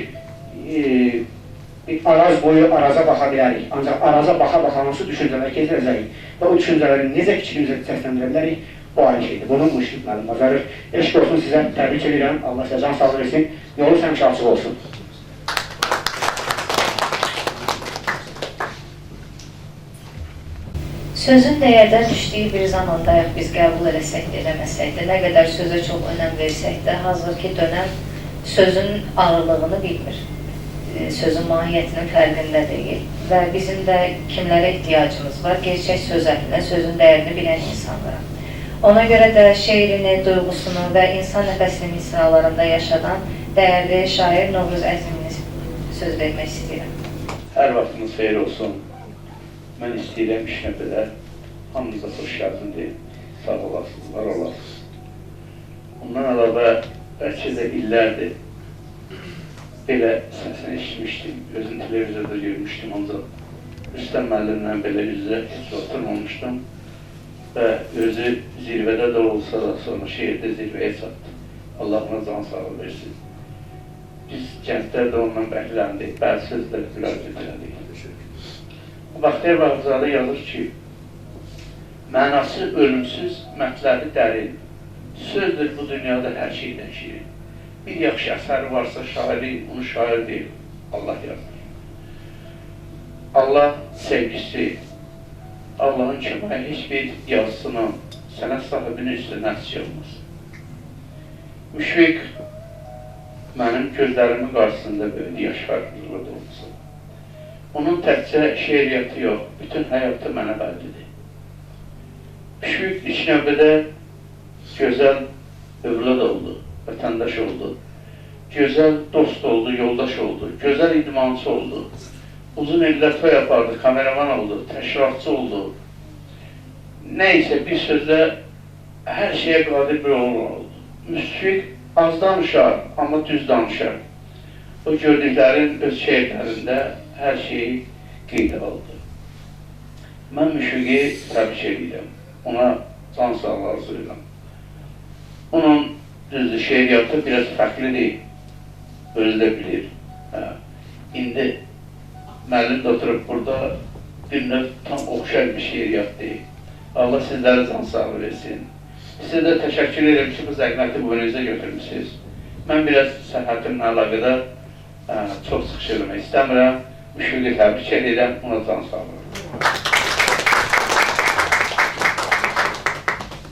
[SPEAKER 9] araz boyu araza baxa bilərik. Ancaq araza baxa-baxa hansı düşüncələr keçirəcəyik və o düşüncələri necə fikrimizə səsləndirə bilərik, bu ayrı şeydir. Bunu Müşfiq müəllim bacarır. Eşq olsun sizə, təbrik edirəm. Allah sizə can sağlığı versin. Yolunuz həmişə açıq olsun.
[SPEAKER 1] Sözün dəyərdən düşdüyü bir zamandayıq biz qəbul eləsək də, eləməsək də, nə qədər sözə çox önəm versək də, hazırki dönəm sözün ağırlığını bilmir. Sözün mahiyyətinin fərqində deyil və bizim də kimlərə ehtiyacımız var? Gerçək söz əhlinə, sözün dəyərini bilən insanlara. Ona görə də şeirini, duyğusunu və insan nəfəsini misralarında yaşadan dəyərli şair Novruz Əzimini söz vermək istəyirəm.
[SPEAKER 3] Hər vaxtınız xeyir olsun. Mən istəyirəm işinə belə, hamınıza xoş gəldin deyim, sağ olasınız, var olasınız. Ondan əlavə, bəlkə də illərdir, belə səsini eşitmişdim, özüm televizorda görmüşdüm, ancaq Rüstəm müəllimlə belə üzrə heç oturmamışdım və özü zirvədə də olsa da sonra şehirdə zirvəyə çatdı. Allah ona can sağlığı versin. Biz gənclər də ondan bəhləndik, bəzi sözlər müraciət elədik. Baxtiyar Bağırzadə yazır ki, mənası ölümsüz, mətləbi dərin, sözdür bu dünyada hər şeydən şirin. Bir yaxşı əsəri varsa şairi, onu şair deyil, Allah yazır. Allah sevgisi, Allahın köməyi heç bir yazısına, sənət sahibinin üstünə nəticə olmaz. Müşfiq mənim gözlərimin qarşısında böyüdü, yaş fərqlılığı da olmasa. Onun təkcə şeiriyyatı yox, bütün həyatı mənə bəllidir. Müşfiq ilk növbədə gözəl övlad oldu, vətəndaş oldu, gözəl dost oldu, yoldaş oldu, gözəl idmançı oldu, uzun illər toy yapardı, kameraman oldu, təşkilatçı oldu. Nəysə bir sözlə hər şeyə qadir bir oğul oldu. Müşfiq az danışar, amma düz danışar. O gördüklərin öz şeirlərində hər şeyi qeydə aldı. Mən Müşfiqi təbrik edirəm, ona can sağlığı arzulayıram. Onun düzdür, şeiriyyatı biraz fərqli deyil, özü də bilir. İndi müəllim də oturub burada bir növ tam oxşar bir şeiriyyat deyil. Allah sizlərə can sağlığı versin. Sizə də təşəkkür edirəm ki, bu zəhməti boynunuzda götürmüşsünüz. Mən biraz səhhətimlə əlaqədar çox sıx söyləmək istəmirəm. Müşfiqi təbrik edirəm, ona can sağlığı.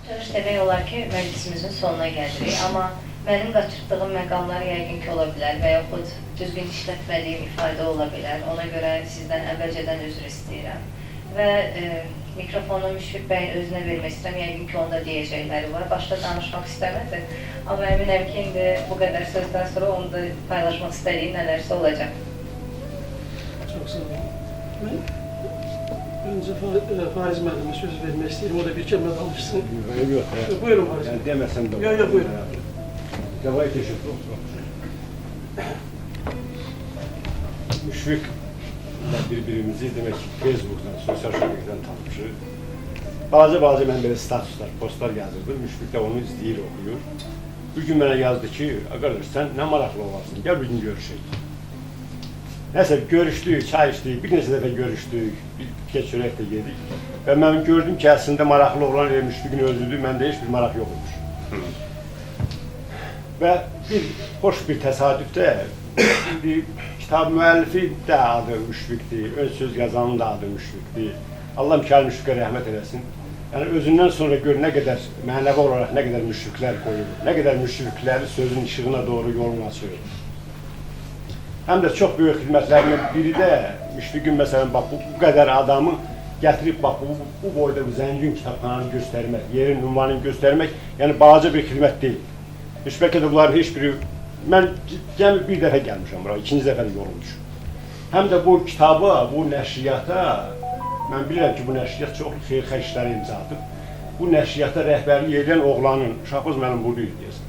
[SPEAKER 1] Çıxış demək olar ki, məclisimizin sonuna gəlirik, amma mənim qaçırdığım məqamlar yəqin ki, ola bilər və yaxud düzgün işlətmədiyim ifadə ola bilər. Ona görə sizdən əvvəlcədən üzr istəyirəm. Və mikrofonu Müşfiq bəyin özünə vermək istəyirəm, yəqin ki, onda deyəcəkləri var. Başda danışmaq istəmədi, amma əminəm ki, indi bu qədər sözdən sonra onu da paylaşmaq istədiyi nələrsə olacaq.
[SPEAKER 2] Çox sağ olun. Mən öncə Fariz müəllimə söz vermək istəyirəm, o da bir kəlmə danışsın.
[SPEAKER 10] Yox,
[SPEAKER 2] Buyurun Fariz müəllim.
[SPEAKER 10] Deməsəm də
[SPEAKER 2] Yox, buyurun.
[SPEAKER 10] Davay teşekkür. Müşfiq bir-birimizi demək ki, Facebook'dan, sosial şəbəkədən tanımışıq. Balaca mən belə statuslar, postlar yazırdım. Müşfiq də onu izləyir, oxuyur. Bir gün mənə yazdı ki, qardaş, sən nə maraqlı olarsın, gəl bir gün görüşək. Nəsə, görüşdük, çay içdik, bir neçə dəfə görüşdük, bir keçörək də yedik. Və mən gördüm ki, əslində maraqlı olan Müşfiqin özüdür, məndə heç bir maraq yox olmuş. Və xoş bir təsadüfdə bir kitab müəllifi də adı Müşfiqdir, öz söz yazanın da adı Müşfiqdir. Allah Mikail Müşfiqə rəhmət eləsin. Yəni özündən sonra gör nə qədər mənəvi olaraq nə qədər müşfiqlər qoyur, nə qədər müşfiqləri sözün işığına doğru yolunu açır. Həm də çox böyük xidmətlərindən biri də Müşfiqin məsələn bax bu qədər adamı gətirib bax bu boyda bir zəngin kitabxananı göstərmək, yerin ünvanını göstərmək, yəni balaca bir xidmət deyil. Heç bəlkə də bunların heç biri, mən gəmi bir dəfə gəlmişəm bura, ikinci dəfə də yolum düşür. Həm də bu kitaba, bu nəşriyyata, mən bilirəm ki, bu nəşriyyat çox xeyirxah işləri imza atıb. Bu nəşriyyata rəhbərlik edən oğlanın, Şahbaz mənim buradaydı deyəsən.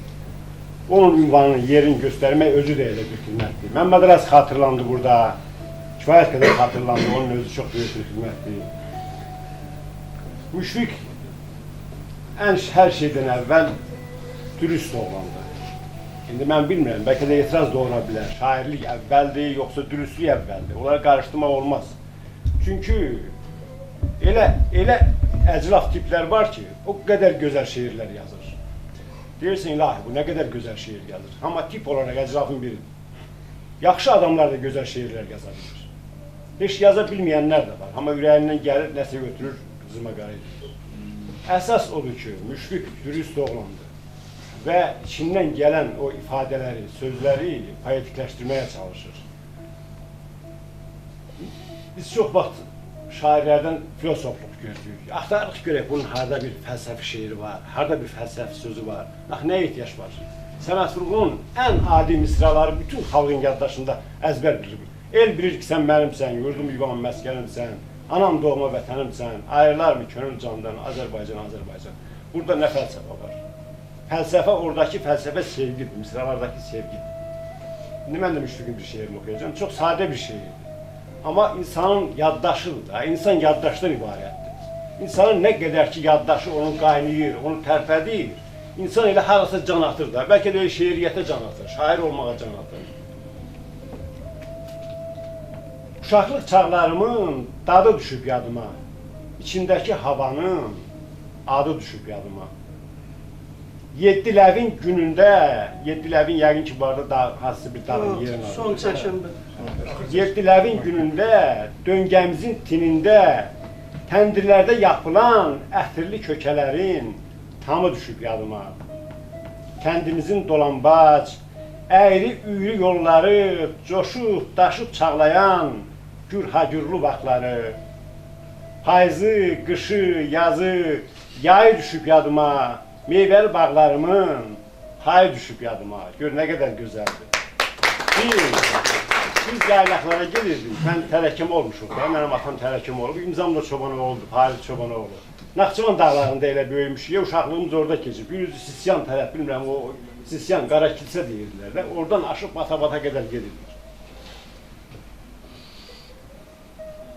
[SPEAKER 10] Onun ünvanını, yerini göstərmək özü də elə bir xidmətdir. Məmməd Aras xatırlandı burada, kifayət qədər xatırlandı, onun özü çox böyük bir xidmətdir. Müşfiq hər şeydən əvvəl dürüst oğlandı. İndi mən bilmirəm, bəlkə də etiraz doğura bilər. Şairlik əvvəldir, yoxsa dürüstlük əvvəldir. Onları qarışdırmaq olmaz. Çünki elə əclaf tiplər var ki, o qədər gözəl şeirlər yazır. Deyirsən, ilahi, bu nə qədər gözəl şeir yazır. Amma tip olaraq əclafın biridir. Yaxşı adamlar da gözəl şeirlər yaza bilir. Heç yaza bilməyənlər də var. Amma ürəyindən gəlir, nəsə götürür, qızıma qarayır. Əsas odur ki, Müşfiq dürüst oğlandır. Və içindən gələn o ifadələri, sözləri poetikləşdirməyə çalışır. Biz çox vaxt şairlərdən filosofluq gözləyik. Axtarırıq görək, bunun harada bir fəlsəfi şeiri var, harada bir fəlsəfi sözü var. Bax, nəyə ehtiyac var? Səməd Vurğunun ən adi misraları bütün xalqın yaddaşında əzbər bilir. El bilir ki, sən mənimsən, yurdum yuvam məskənimsən, anam doğma vətənimsən, ayrılar mı könül candan, Azərbaycan, Azərbaycan. Burada nə fəlsəfə var? Fəlsəfə, oradakı fəlsəfə sevgidir, misralardakı sevgidir. İndi mən də Müşfiqin bir şeirini oxuyacağım, çox sadə bir şeirdir. Amma insanın yaddaşıdır da, insan yaddaşdan ibarətdir. İnsanın nə qədər ki yaddaşı onu qaynayır, onu tərpədir, insan elə harasa can atır da, bəlkə də şeiriyyətə can atır, şair olmağa can atır. Uşaqlıq çağlarımın dadı düşüb yadıma, içindəki havanın adı düşüb yadıma. Yeddiləvin günündə, Yeddiləvin yəqin ki, bu arada hansısa bir dağın yerin adı.
[SPEAKER 2] Son çərşənbə.
[SPEAKER 3] Yeddiləvin günündə, döngəmizin tinində, təndirlərdə yapılan ətirli kökələrin tamı düşüb yadıma. Kəndimizin dolambac, əyri-üyrü yolları, coşub, daşıb çağlayan gürhagürlü vaxtları, payızı, qışı, yazı, yayı düşüb yadıma, meyvəli bağlarımın payı düşüb yadıma. Gör nə qədər gözəldir. Biz yaylaqlara gelirdik. Mən tərəkim olmuşum da, mənim atam tərəkim olub, imzam da Çobanoğlu'dur, Paris Çobanoğlu. Naxçıvan dağlarında elə böyümüşük, uşaqlığımız orada keçib. Bir üzü Sisyan tərəf, bilmirəm, o
[SPEAKER 10] Sisyan, Qara Kilsə deyirlər də, oradan aşıb bata-bata qədər gedirdik.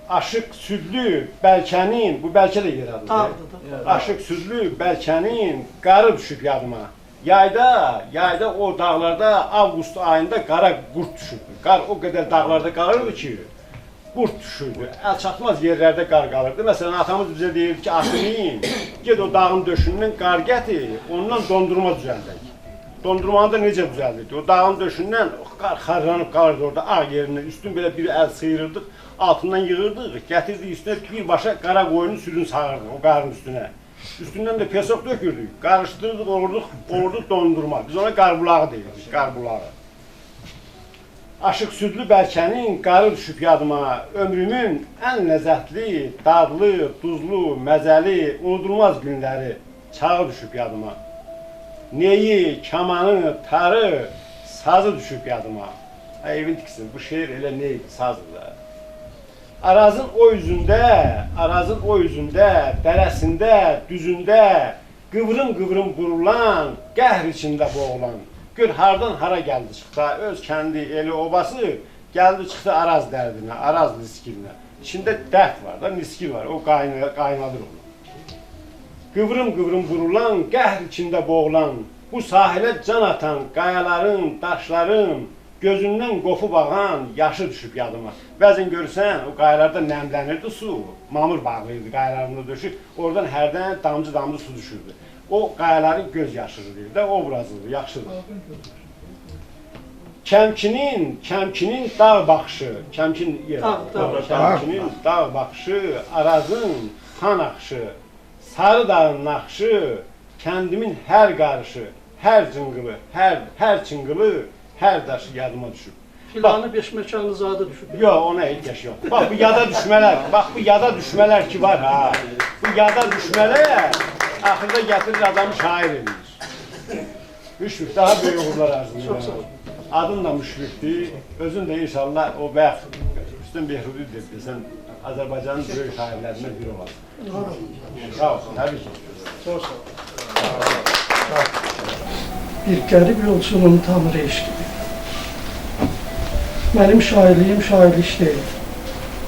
[SPEAKER 10] Aşıq Südlü, Bəlkənin, bu Bəlkə də yer adıdır. Aşıq Südlü, Bəlkənin qarı düşüb yadıma. Yayda o dağlarda avqust ayında qara qurt düşürdü. Qar o qədər dağlarda qalırdı ki, qurt düşürdü. Əl çatmaz yerlərdə qar qalırdı. Məsələn, atamız bizə deyirdi ki, atmayın, ged o dağın döşündən qar gətir, ondan dondurma düzəldək. Dondurmanı da necə düzəldirdi? O dağın döşündən qar xarlanıb qalırdı orada, ağ yerindən. Üstün belə bir əl sıyırırdıq, altından yığırdıq, gətirdik üstünə birbaşa qara qoyunun südünü sağırdıq o qarın üstünə. Üstündən də pesok dökürdük, qarışdırırdıq, olurduq dondurma. Biz ona qarbulağı deyirdik, qarbulağı. Aşıq Südlü Bəlkənin qarı düşüb yadıma, ömrümün ən ləzzətli, dadlı, duzlu, məzəli, unudulmaz günləri çağı düşüb yadıma. Neyi, kamanı, tarı, sazı düşüb yadıma. Evin tiksin, bu şeir elə neydi, sazdır da. Arazın o üzündə, dərəsində, düzündə, qıvrım-qıvrım qurulan, qəhr içində boğulan. Gör, hardan hara gəldi çıxsa, öz kəndi, eli, obası, gəldi çıxsa Araz dərdinə, Araz niskilinə. İçində dərd var da, niskil var, o qaynadır onu. Qıvrım-qıvrım qurulan, qəhr içində boğulan, bu sahilə can atan qayaların, daşların, gözündən qopub ağan yaşı düşüb yadıma. Bəzən görürsən, o qayalarda nəmlənirdi su, mamır bağlıydı qayalarında döşü, oradan hərdən damcı su düşürdü. O qayaların göz yaşıdır da, obrazıdır, yaxşıdır. Kəmkinin dağ baxışı, Kəmkinin dağ baxışı, Arazın xan axşı, Sarı dağın naxşı, kəndimin hər qarışı, hər cıngılı, hər çıngılı, hər daşı yadıma düşüb.
[SPEAKER 2] Filanı Beşməkanlızadə düşüb.
[SPEAKER 10] Yox, ona ehtiyac yox. Bax, bu yada düşmələr ki var ha. Bu yada düşmələr axırda gətirir adamı şair edir. Müşfiq, daha böyük uğurlar arzulayıram. Adın da Müşfiqdir, özün də inşallah o bəxt, Üstün Behrudi desən, Azərbaycanın böyük şairlərindən biri olasın. Sağ olsun, təbii ki.
[SPEAKER 2] Çok sağ ol. Bir qərib yolçunun tanrı eşqidir. Mənim şairliyim şairlik deyil.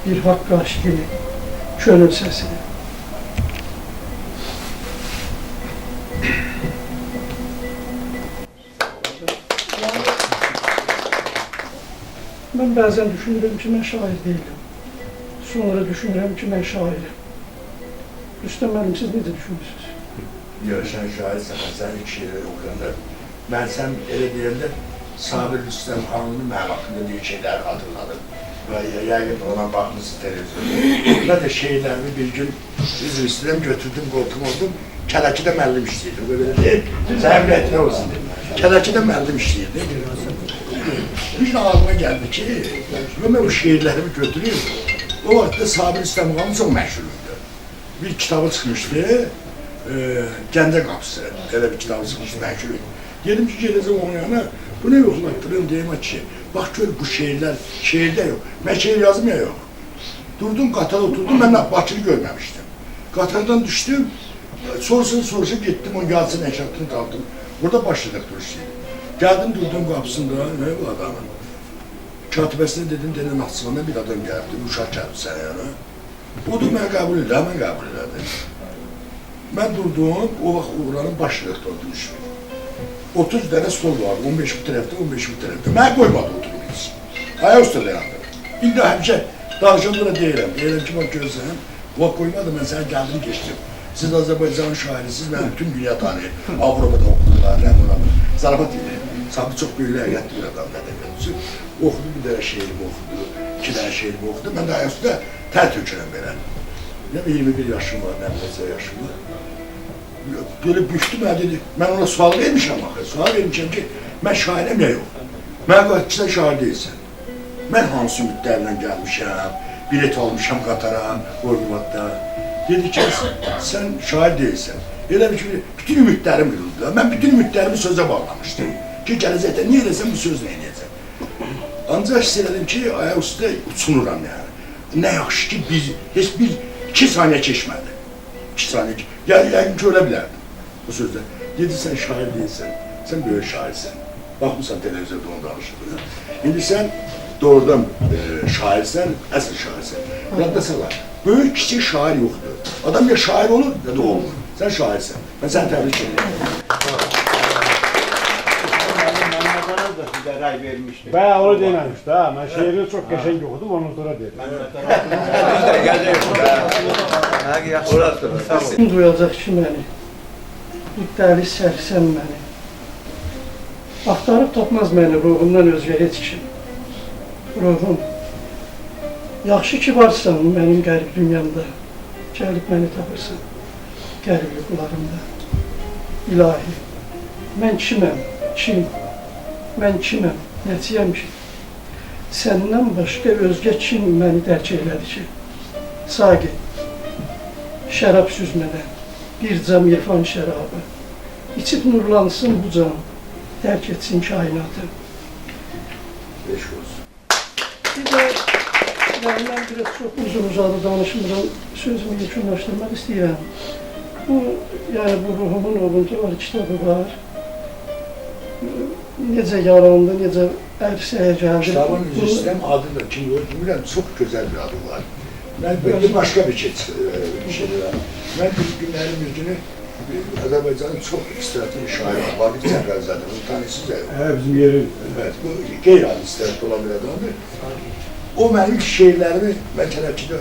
[SPEAKER 2] Bir haqq aşkini, könül səsini. Mən bəzən düşünürəm ki, mən şair deyiləm. Sonra düşünürəm ki, mən şairim. Rüstəm müəllim, siz necə düşünürsünüz?
[SPEAKER 5] Yox, sən şahidsən, sən iki şeyləri oxuyanda. Mən sən elə deyəndə Sabir Rüstəm xanımın mənim haqqında deyil şeyləri hatırladım. Və yəqin ona baxmışsınız televizyonda. Mən də şeylərimi bir gün üzr istəyirəm, götürdüm, qoltuğum oldum. Kələkidə müəllim işləyirdim, belə deyil. Zəhmətli olsun dedim. Kələkidə müəllim işləyirdim. Bir gün ağlıma gəldi ki, mən bu şeirlərimi götürüyorum. O vaxtda Sabir Rüstəm xanım çox məşhuruydu. Bir kitabı çıxmışdı, Gəncə qapısı, elə bir kitabı çıxmışdı, məşhuruydu. Dedim ki, gedəcəm onun yanına, bu ne yoxlatdırım deyim ki, bax gör bu şeirlər, şeirdə yox, mən şeir yazım ya yox. Durdum, qatarda oturdum, mən Bakını görməmişdim. Qatardan düşdüm, soruşa getdim, o yazısının əşartını tapdım. Burada başladıq duruşuydu. Gəldim, durdum qapısında, ne bu adamın? Katibəsinə dedim, açıqlamaya bir adam gəldi, uşaq gəldi sənə yana. O da mən qəbul edə, mən qəbul elədim. Mən durdum, o vaxt oğlanın başlıq döndüm. 30 dənə stol vardı, 15 bu tərəfdə, 15 bu tərəfdə. Mən qoymadı oturub heç. Ayaq üstə dayandım. İndi həmişə danışanda da deyirəm ki, bax görsən, o vaxt qoymadı, mən sənə gəldim, geçdim. Siz Azərbaycanın şairisiniz, mən bütün dünya tanıyır. Avropada oxudular, Rəmurada. Zarabat edir. Sabri çox böyük ləyətli bir adam ədəbiyyatçı. Oxudu, bir dənə şeirimi oxudu, 2 dənə şeirimi oxudu. Mən də ayaq üstə tər tökürəm belə. Ne 21 yaşım var, ne neçə yaşım var. Böyle büyüktü, mən dedi, mən ona sual vermişəm axı. Sual vermişəm ki, mən şairəm ya yox. Mən qalıb ki, sən şair deyilsən. Mən hansı ümidlərlə gəlmişəm, bilet almışam qatara, Qorquvadda. Dedi ki, sən şair deyilsən. Elə bir ki, bütün ümidlərim qırıldı. Mən bütün ümidlərimi sözə bağlamışdım. Ki, gələcəkdə niyə eləsəm, bu sözlə eləyəcəm. Ancaq hiss elədim ki, ayaq üstə uçunuram yəni. Nə yaxşı ki, biz heç bir 2 saniyə keçmədi. 2 saniyə, yəqin ki, ölə bilərdim bu sözdə. Dedi, sən şair deyilsən, Sən böyük şairsən. Baxmısan televizorda onu danışır. İndi sən doğrudan şairsən, əsl şairsən. Yadda salar. Böyük kiçik şair yoxdur. Adam ya şair olur ya da olmur. Sən şairsən. Mən səni təbrik edirəm.
[SPEAKER 8] Ray vermişti.
[SPEAKER 10] Ben onu dememişti ha. Ben şiirini çok geçen okudum, ondan sonra dedim.
[SPEAKER 2] Kim duyacaq ki məni, bir dəli sərsən məni. Axtarıb tapmaz məni ruhumdan özgə heç kim. Ruhum, yaxşı ki varsan mənim qərib dünyamda, gəlib məni tapırsan, qərib yuxularımda. İlahi, mən kiməm, kim? Mən kiməm, nəçiyəm ki? Səndən başqa özgə kim məni dərk elədi ki? Saqi, şərab süzmədən, bir cam irfan şərabı, içib nurlansın bu cam, dərk etsin kainatı.
[SPEAKER 5] Beş olsun.
[SPEAKER 2] Bir də, mən biraz çox uzun-uzadı danışmıram, sözümü yekunlaşdırmaq istəyirəm. Bu ruhumun ovuntuları kitabı var. Necə yarandı, necə ərsəyə gəldi.
[SPEAKER 5] Kitabın üzü istəyəm adı da kim yox, bilmirəm, çox gözəl bir adı var. Mən belki başqa bir şey deyirəm. Mən bir günlərin bir günü Azərbaycanın çox istirahatlı bir şair var, Vahid Cəbrəlizadə, bunu tanıyorsunuz ya.
[SPEAKER 10] Evet, bizim yerin.
[SPEAKER 5] Evet, bu qeyri-adi istirahatlı olan bir adamdır. O mənim şeirlərimi, mən tələbçide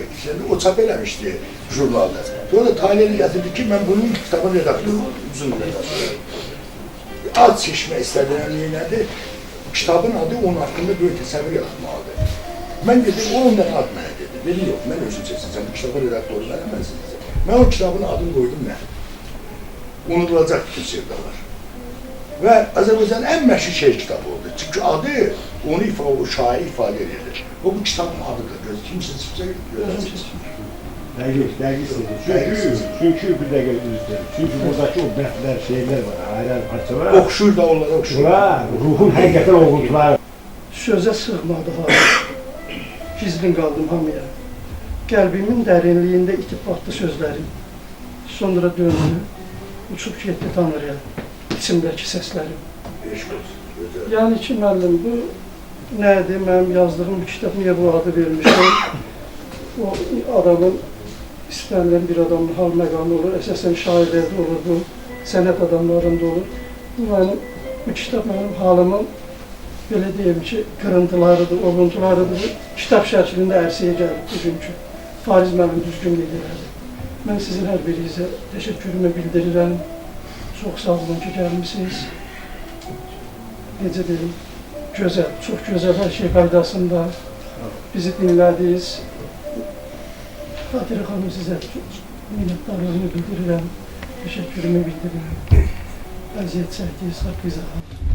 [SPEAKER 5] o çap eləmişdi jurnalda. Sonra taliyeli gətirdi ki, mən bunun kitabını redaktörü, uzun redaktörü. Ad seçmək istədiyəm neylədir? Kitabın adı onun haqqında böyük təsəvvür yaratmalıdır. Mən dedim, o ondan ad mənə dedi. Dedi, yox, mən özüm seçəcəm, bu kitabın redaktörü mənə, mən seçəcəm. Mən o kitabın adını qoydum nə? Unudulacaq bütün sevdalar. Və Azərbaycanın ən məşhur şeir kitabı oldu. Çünki adı onu şairi ifadə edir. O bu kitabın adıdır. Kimsə gözüm
[SPEAKER 10] Çünkü bir dakika üzüldüm. Çünkü buradaki o bətlər, şeyler var, ayrı parçalar.
[SPEAKER 5] Oxşur da onlara oxşur.
[SPEAKER 10] Ruhun həqiqətən oğultular.
[SPEAKER 2] Sözə sığmadı hala, gizlin qaldım hamıya. Qəlbimin dərinliyində itib batdı sözlərim. Sonra döndü, uçub getdi Tanrıya, içimdəki səslərim.
[SPEAKER 5] Eşq olsun, gözəl.
[SPEAKER 2] Yəni ki, müəllim, bu nədir, mənim yazdığım bir kitab, niyə bu adı vermişəm? O adamın, istənilən bir adamın hal məqamı olur, əsasən şairlərdə olur bu, sənət adamlarında olur. Bu kitab mənim halımın, belə deyim ki, qırıntılarıdır, ovuntularıdır. Kitab şəklində ərsəyə gəlib bugünkü. Fariz mənim düzgün edirədir. Mən sizin hər birinizə təşəkkürümü bildirirəm. Çox sağ olun ki, gəlmişsiniz. Necə deyim, gözəl, çox gözəl, hər şey qaydasında. Bizi dinlədiniz. Xatirə xanım sizə minnətdarlığımı bildirirəm, təşəkkürümü bildirirəm. Əziyyət çəkdiniz, haqqınızı alın.